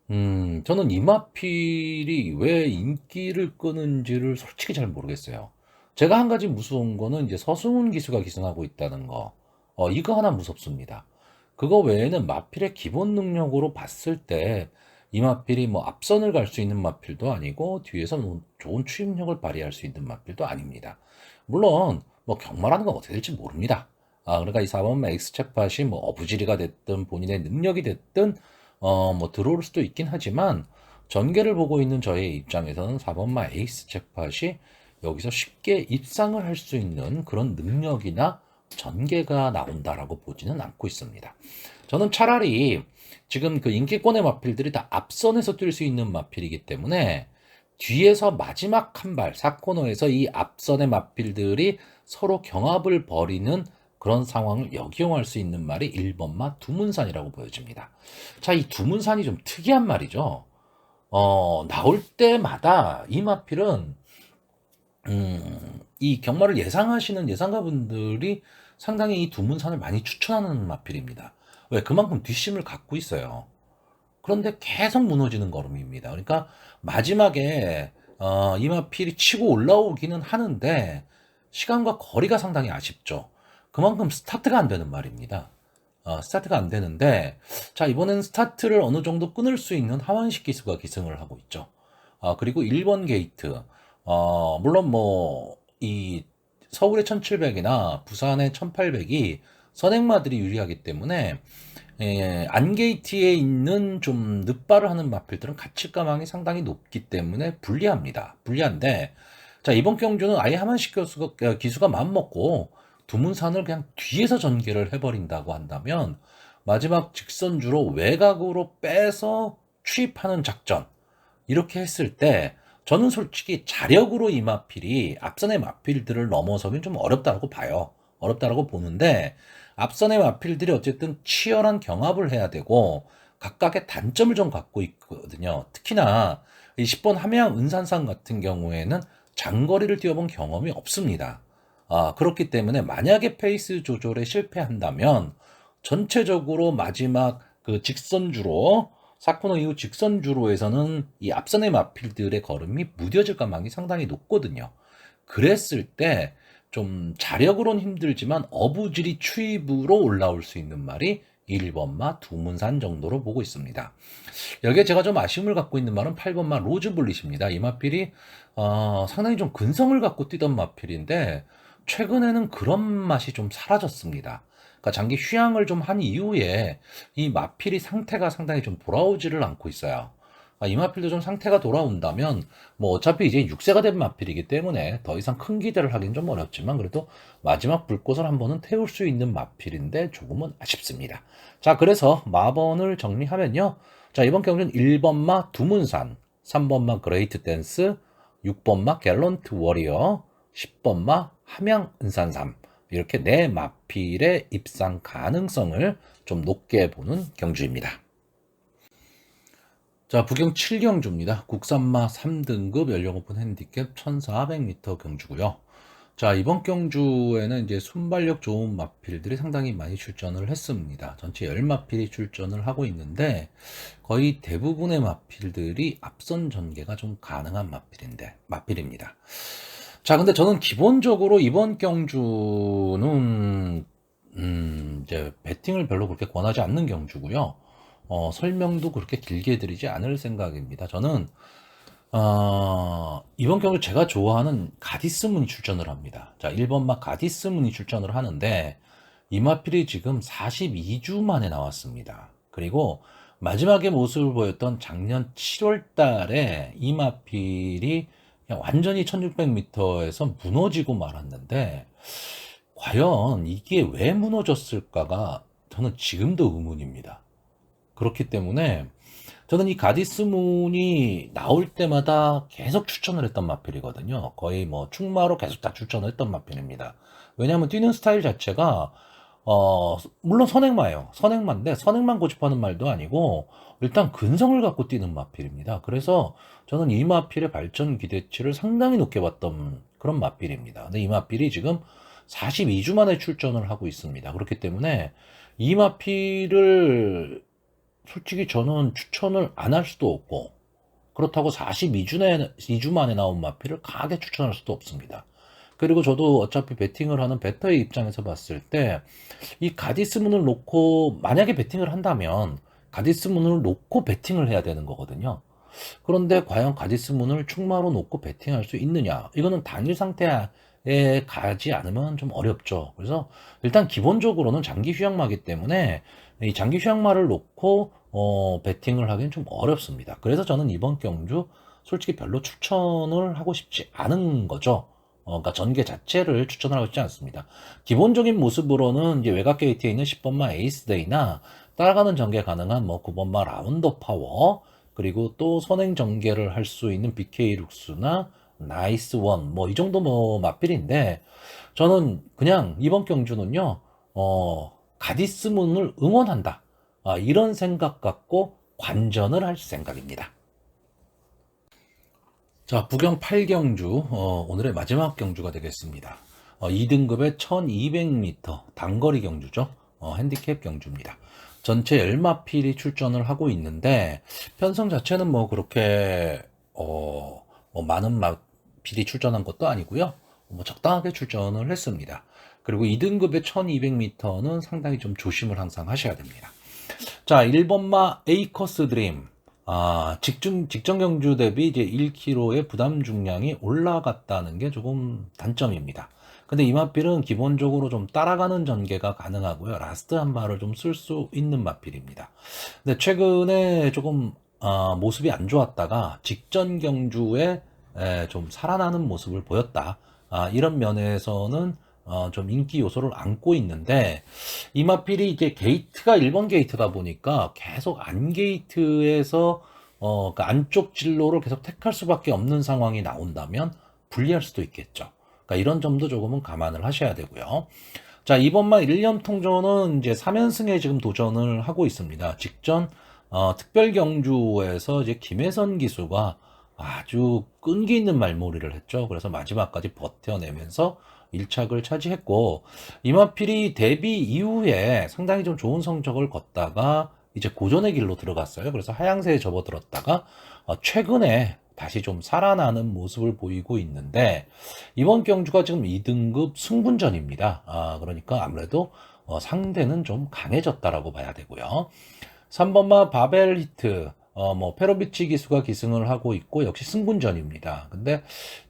Speaker 1: 저는 이 마필이 왜 인기를 끄는지를 솔직히 잘 모르겠어요. 제가 한 가지 무서운 거는 이제 서승훈 기수가 기승하고 있다는 거. 이거 하나 무섭습니다. 그거 외에는 마필의 기본 능력으로 봤을 때 이 마필이 뭐 앞선을 갈 수 있는 마필도 아니고 뒤에서 뭐 좋은 추임력을 발휘할 수 있는 마필도 아닙니다. 물론 뭐 경마라는 건 어떻게 될지 모릅니다. 그러니까 이 4번마 엑스 챗팟이 뭐 어부지리가 됐든 본인의 능력이 됐든 뭐 들어올 수도 있긴 하지만 전개를 보고 있는 저의 입장에서는 4번마 에이스 잭팟이 여기서 쉽게 입상을 할 수 있는 그런 능력이나 전개가 나온다라고 보지는 않고 있습니다. 저는 차라리 지금 그 인기권의 마필들이 다 앞선에서 뛸 수 있는 마필이기 때문에 뒤에서 마지막 한 발, 4코너에서 이 앞선의 마필들이 서로 경합을 벌이는 그런 상황을 역이용할 수 있는 말이 1번마 두문산이라고 보여집니다. 자, 이 두문산이 좀 특이한 말이죠. 나올 때마다 이 마필은 이 경마를 예상하시는 예상가분들이 상당히 이 두문산을 많이 추천하는 마필입니다. 왜? 그만큼 뒷심을 갖고 있어요. 그런데 계속 무너지는 걸음입니다. 그러니까 마지막에 이 마필이 치고 올라오기는 하는데 시간과 거리가 상당히 아쉽죠. 그만큼 스타트가 안 되는 말입니다. 스타트가 안 되는데 자, 이번엔 스타트를 어느 정도 끊을 수 있는 하완식 기수가 기승을 하고 있죠. 그리고 1번 게이트 물론 뭐 이 서울의 1700이나 부산의 1800이 선행마들이 유리하기 때문에 안게이트에 있는 좀 늑발을 하는 마필들은 가치가망이 상당히 높기 때문에 불리합니다. 불리한데 자, 이번 경주는 아예 하만식 기수가 마음먹고 두문산을 그냥 뒤에서 전개를 해버린다고 한다면 마지막 직선주로 외곽으로 빼서 추입하는 작전 이렇게 했을 때 저는 솔직히 자력으로 이 마필이 앞선의 마필들을 넘어서긴 좀 어렵다고 봐요. 어렵다고 보는데 앞선의 마필들이 어쨌든 치열한 경합을 해야 되고 각각의 단점을 좀 갖고 있거든요. 특히나 이 10번 함양 은산산 같은 경우에는 장거리를 뛰어본 경험이 없습니다. 그렇기 때문에 만약에 페이스 조절에 실패한다면 전체적으로 마지막 그 직선주로 사코너 이후 직선주로에서는 이 앞선의 마필들의 걸음이 무뎌질 가망이 상당히 높거든요. 그랬을 때 좀 자력으로는 힘들지만 어부지리 추입으로 올라올 수 있는 말이 1번마 두문산 정도로 보고 있습니다. 여기에 제가 좀 아쉬움을 갖고 있는 말은 8번마 로즈블릿입니다. 이 마필이 상당히 좀 근성을 갖고 뛰던 마필인데 최근에는 그런 맛이 좀 사라졌습니다. 그러니까 장기 휴양을 좀 한 이후에 이 마필이 상태가 상당히 좀 돌아오지를 않고 있어요. 이 마필도 좀 상태가 돌아온다면 뭐 어차피 이제 6세가 된 마필이기 때문에 더 이상 큰 기대를 하긴 좀 어렵지만 그래도 마지막 불꽃을 한 번은 태울 수 있는 마필인데 조금은 아쉽습니다. 자, 그래서 마번을 정리하면요. 자, 이번 경주는 1번마 두문산, 3번마 그레이트 댄스, 6번마 갤런트 워리어, 10번마 함양 은산삼 이렇게 네 마필의 입상 가능성을 좀 높게 보는 경주입니다. 자, 부경 7경주입니다. 국산마 3등급 연령 오픈 핸디캡 1400m 경주고요. 자, 이번 경주에는 이제 순발력 좋은 마필들이 상당히 많이 출전을 했습니다. 전체 10마필이 출전을 하고 있는데 거의 대부분의 마필들이 앞선 전개가 좀 가능한 마필입니다. 자, 근데 저는 기본적으로 이번 경주는 이제 배팅을 별로 그렇게 권하지 않는 경주고요. 설명도 그렇게 길게 드리지 않을 생각입니다. 저는 이번 경주 제가 좋아하는 가디스문이 출전을 합니다. 자, 1번마 가디스문이 출전을 하는데 이마필이 지금 42주 만에 나왔습니다. 그리고 마지막에 모습을 보였던 작년 7월 달에 이마필이 그냥 완전히 1600m에서 무너지고 말았는데 과연 이게 왜 무너졌을까가 저는 지금도 의문입니다. 그렇기 때문에 저는 이 가디스문이 나올 때마다 계속 추천을 했던 마필이거든요. 거의 뭐 충마로 계속 다 추천을 했던 마필입니다. 왜냐하면 뛰는 스타일 자체가 물론 선행마예요. 선행마인데 선행만 고집하는 말도 아니고 일단 근성을 갖고 뛰는 마필입니다. 그래서 저는 이 마필의 발전 기대치를 상당히 높게 봤던 그런 마필입니다. 근데 이 마필이 지금 42주 만에 출전을 하고 있습니다. 그렇기 때문에 이 마필을 솔직히 저는 추천을 안 할 수도 없고 그렇다고 42주 만에 나온 마필을 강하게 추천할 수도 없습니다. 그리고 저도 어차피 베팅을 하는 베터의 입장에서 봤을 때 이 가디스문을 놓고 만약에 베팅을 한다면 가디스문을 놓고 베팅을 해야 되는 거거든요. 그런데 과연 가디스문을 충마로 놓고 베팅할 수 있느냐? 이거는 단일 상태에 가지 않으면 좀 어렵죠. 그래서 일단 기본적으로는 장기 휴양마기 때문에 이 장기 휴양마를 놓고 베팅을 하기는 좀 어렵습니다. 그래서 저는 이번 경주 솔직히 별로 추천을 하고 싶지 않은 거죠. 그러니까 전개 자체를 추천을 하고 싶지 않습니다. 기본적인 모습으로는 이제 외곽 게이트에 있는 10번마 에이스데이나 따라가는 전개 가능한 뭐 9번마 라운더 파워 그리고 또 선행 전개를 할 수 있는 BK 룩스나 나이스 원 뭐 이 정도 뭐 맛필인데 저는 그냥 이번 경주는요 가디스문을 응원한다 이런 생각 갖고 관전을 할 생각입니다. 자, 부경 8경주, 오늘의 마지막 경주가 되겠습니다. 2등급의 1200m 단거리 경주죠. 핸디캡 경주입니다. 전체 10마필이 출전을 하고 있는데, 편성 자체는 뭐 그렇게, 뭐 많은 마필이 출전한 것도 아니고요. 뭐 적당하게 출전을 했습니다. 그리고 2등급의 1200m는 상당히 좀 조심을 항상 하셔야 됩니다. 자, 1번마 에이커스 드림. 직전 경주 대비 이제 1kg의 부담 중량이 올라갔다는 게 조금 단점입니다. 근데 이 마필은 기본적으로 좀 따라가는 전개가 가능하고요. 라스트 한 발을 좀 쓸 수 있는 마필입니다. 근데 최근에 조금 모습이 안 좋았다가 직전 경주에 좀 살아나는 모습을 보였다. 이런 면에서는 좀 인기 요소를 안고 있는데 이마필이 이제 게이트가 1번 게이트다 보니까 계속 안 게이트에서 그러니까 안쪽 진로를 계속 택할 수밖에 없는 상황이 나온다면 불리할 수도 있겠죠. 그러니까 이런 점도 조금은 감안을 하셔야 되고요. 자, 이번만 1년 통전은 이제 3연승에 지금 도전을 하고 있습니다. 직전 특별 경주에서 이제 김혜선 기수가 아주 끈기 있는 말몰이를 했죠. 그래서 마지막까지 버텨내면서 1착을 차지했고 이마필이 데뷔 이후에 상당히 좀 좋은 성적을 걷다가 이제 고전의 길로 들어갔어요. 그래서 하향세에 접어들었다가 최근에 다시 좀 살아나는 모습을 보이고 있는데 이번 경주가 지금 2등급 승분전입니다. 그러니까 아무래도 상대는 좀 강해졌다라고 봐야 되고요. 3번마 바벨 히트 뭐 페로비치 기수가 기승을 하고 있고 역시 승분전입니다. 근데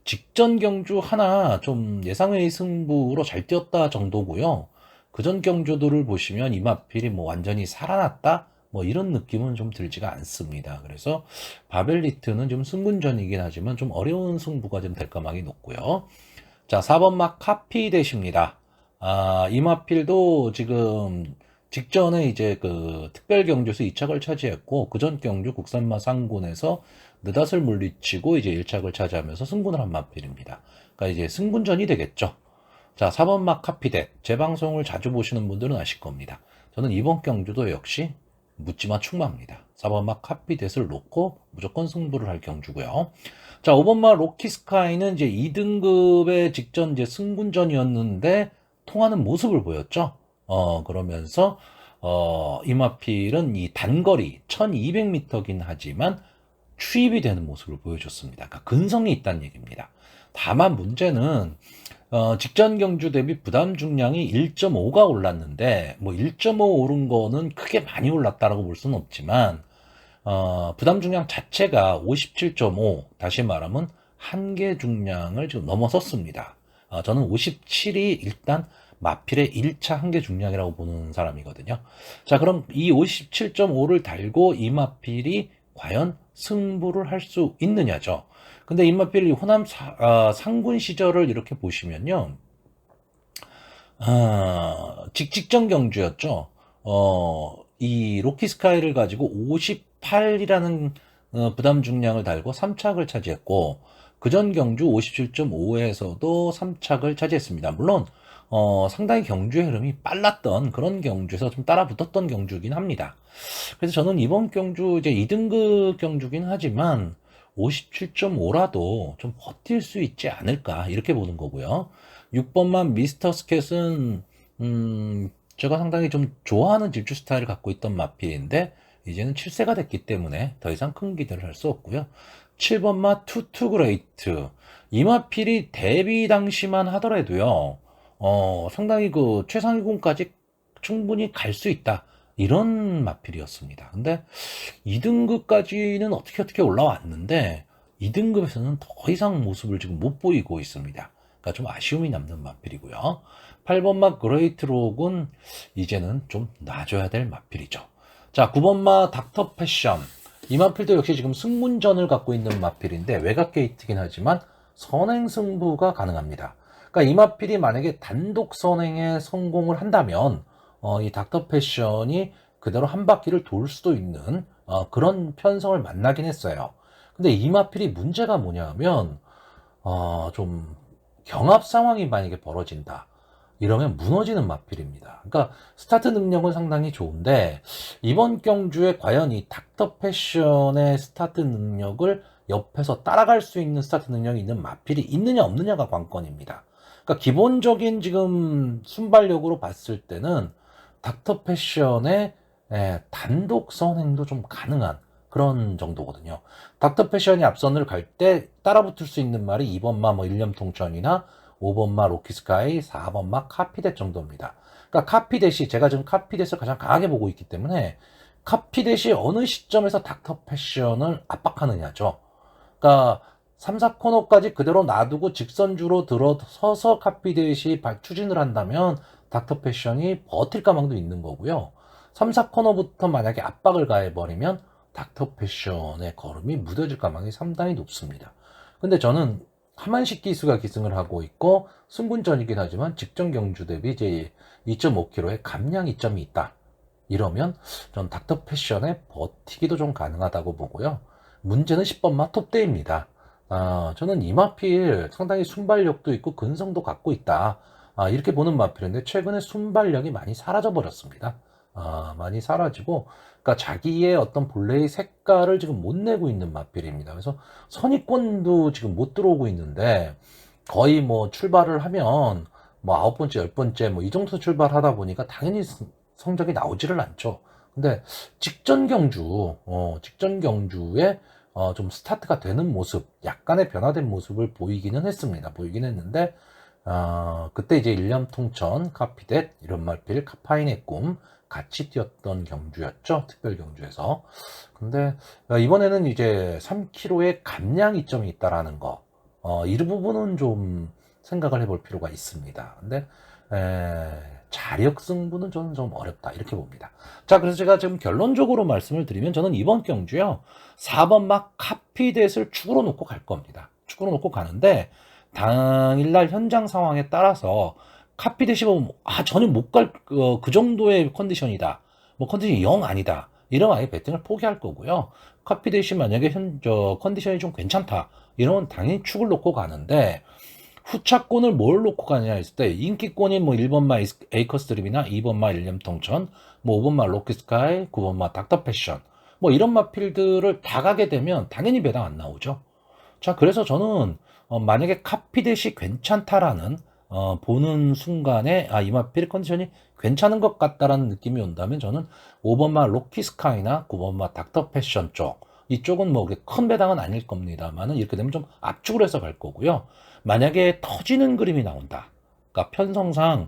Speaker 1: 직전 경주 하나 좀 예상외의 승부로 잘 뛰었다 정도고요. 그전 경주들을 보시면 이마필이 뭐 완전히 살아났다 뭐 이런 느낌은 좀 들지가 않습니다. 그래서 바벨리트는 좀 승분전이긴 하지만 좀 어려운 승부가 좀 될 가망이 높고요. 자, 4번막 카피 대십니다. 이마필도 지금 직전에 이제 그 특별 경주에서 2착을 차지했고 그전 경주 국산마 상군에서 느닷을 물리치고 이제 1착을 차지하면서 승분을 한 마필입니다. 그러니까 이제 승분전이 되겠죠. 자, 4번막 카피댓. 제 방송을 자주 보시는 분들은 아실 겁니다. 저는 이번 경주도 역시 묻지마 충마입니다. 4번막 카피댓을 놓고 무조건 승부를 할 경주고요. 자, 5번막 로키스카이는 이제 2등급의 직전 이제 승분전이었는데 통하는 모습을 보였죠. 그러면서 이마필은 이 단거리 1200m긴 하지만 추입이 되는 모습을 보여줬습니다. 그러니까 근성이 있다는 얘기입니다. 다만 문제는 직전 경주 대비 부담 중량이 1.5가 올랐는데 뭐 1.5 오른 거는 크게 많이 올랐다라고 볼 수는 없지만 부담 중량 자체가 57.5 다시 말하면 한계 중량을 지금 넘어섰습니다. 저는 57이 일단 마필의 1차 한계 중량이라고 보는 사람이거든요. 자, 그럼 이 57.5를 달고 이 마필이 과연 승부를 할 수 있느냐죠. 근데 이 마필이 호남 상군 시절을 이렇게 보시면요. 직전 경주였죠. 이 로키 스카이를 가지고 58이라는 부담 중량을 달고 3착을 차지했고, 그전 경주 57.5에서도 3착을 차지했습니다. 물론, 상당히 경주의 흐름이 빨랐던 그런 경주에서 좀 따라 붙었던 경주긴 합니다. 그래서 저는 이번 경주 이제 2등급 경주긴 하지만 57.5라도 좀 버틸 수 있지 않을까 이렇게 보는 거고요. 6번만 미스터 스캣은 제가 상당히 좀 좋아하는 질주 스타일을 갖고 있던 마필인데 이제는 7세가 됐기 때문에 더 이상 큰 기대를 할 수 없고요. 7번마 투투 그레이트, 이 마필이 데뷔 당시만 하더라도요 상당히 그 최상위군까지 충분히 갈 수 있다 이런 마필이었습니다. 근데 2등급까지는 어떻게 올라왔는데 2등급에서는 더 이상 모습을 지금 못 보이고 있습니다. 그러니까 좀 아쉬움이 남는 마필이고요. 8번마 그레이트록은 이제는 좀 놔줘야 될 마필이죠. 자, 9번마 닥터 패션, 이 마필도 역시 지금 승문전을 갖고 있는 마필인데 외곽 게이트긴 하지만 선행 승부가 가능합니다. 그러니까 이 마필이 만약에 단독 선행에 성공을 한다면 이 닥터 패션이 그대로 한 바퀴를 돌 수도 있는 그런 편성을 만나긴 했어요. 근데 이 마필이 문제가 뭐냐면 좀 경합 상황이 만약에 벌어진다 이러면 무너지는 마필입니다. 그러니까 스타트 능력은 상당히 좋은데 이번 경주에 과연 이 닥터 패션의 스타트 능력을 옆에서 따라갈 수 있는 스타트 능력이 있는 마필이 있느냐 없느냐가 관건입니다. 그러니까 기본적인 지금 순발력으로 봤을 때는 닥터 패션의 단독 선행도 좀 가능한 그런 정도거든요. 닥터 패션이 앞선을 갈 때 따라붙을 수 있는 말이 2번마 뭐 일념통전이나 5번마 로키스카이, 4번마 카피댓 정도입니다. 그러니까 카피댓이 제가 지금 카피댓을 가장 강하게 보고 있기 때문에 카피댓이 어느 시점에서 닥터 패션을 압박하느냐죠. 그러니까 3, 4코너까지 그대로 놔두고 직선주로 들어서서 카피댓이 추진을 한다면 닥터 패션이 버틸 가망도 있는 거고요. 3, 4코너부터 만약에 압박을 가해버리면 닥터 패션의 걸음이 무뎌질 가망이 상당히 높습니다. 근데 저는 하만식 기수가 기승을 하고 있고 승군전이긴 하지만 직전 경주 대비 이제 2.5kg의 감량 이점이 있다. 이러면 전 닥터 패션의 버티기도 좀 가능하다고 보고요. 문제는 10번마 톱대입니다. 저는 이 마필 상당히 순발력도 있고 근성도 갖고 있다. 이렇게 보는 마필인데 최근에 순발력이 많이 사라져 버렸습니다. 많이 사라지고, 그러니까 자기의 어떤 본래의 색깔을 지금 못 내고 있는 마필입니다. 그래서 선입권도 지금 못 들어오고 있는데, 거의 뭐 출발을 하면, 뭐 9번째, 10번째, 뭐 이 정도 출발하다 보니까 당연히 성적이 나오지를 않죠. 근데 직전 경주에 좀 스타트가 되는 모습, 약간의 변화된 모습을 보이기는 했습니다. 보이긴 했는데, 그때 이제 일념통천, 카피댓, 이런 마필, 카파인의 꿈, 같이 뛰었던 경주였죠. 특별 경주에서. 근데 이번에는 이제 3kg의 감량 이점이 있다라는 거. 이 부분은 좀 생각을 해볼 필요가 있습니다. 근데 자력 승부는 저는 좀 어렵다 이렇게 봅니다. 자, 그래서 제가 지금 결론적으로 말씀을 드리면 저는 이번 경주요 4번 막 카피댓을 축으로 놓고 갈 겁니다. 축으로 놓고 가는데 당일날 현장 상황에 따라서 카피댓이 보면 전혀 못 갈 그 정도의 컨디션이다. 뭐 컨디션이 영 아니다. 이러면 아예 배팅을 포기할 거고요. 카피댓이 만약에 컨디션이 좀 괜찮다. 이러면 당연히 축을 놓고 가는데 후차권을 뭘 놓고 가느냐 했을 때 인기권이 뭐 1번마 에이커스 드림이나 2번마 일념통천, 뭐 5번마 로키스카이, 9번마 닥터 패션 뭐 이런 마필들을 다 가게 되면 당연히 배당 안 나오죠. 자, 그래서 저는 만약에 카피댓이 괜찮다라는 보는 순간에 이 마필 컨디션이 괜찮은 것 같다라는 느낌이 온다면 저는 5번마 로키스카이나 9번마 닥터 패션 쪽 이쪽은 뭐 큰 배당은 아닐 겁니다만은 이렇게 되면 좀 압축을 해서 갈 거고요. 만약에 터지는 그림이 나온다. 그러니까 편성상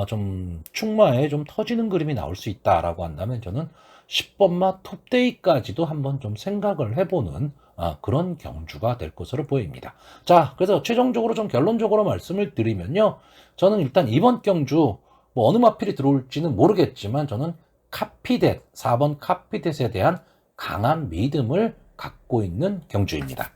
Speaker 1: 좀 충마에 좀 터지는 그림이 나올 수 있다라고 한다면 저는 10번마 톱데이까지도 한번 좀 생각을 해보는 그런 경주가 될 것으로 보입니다. 자, 그래서 최종적으로 좀 결론적으로 말씀을 드리면요. 저는 일단 이번 경주 뭐 어느 마필이 들어올지는 모르겠지만 저는 카피댓, 4번 카피댓에 대한 강한 믿음을 갖고 있는 경주입니다.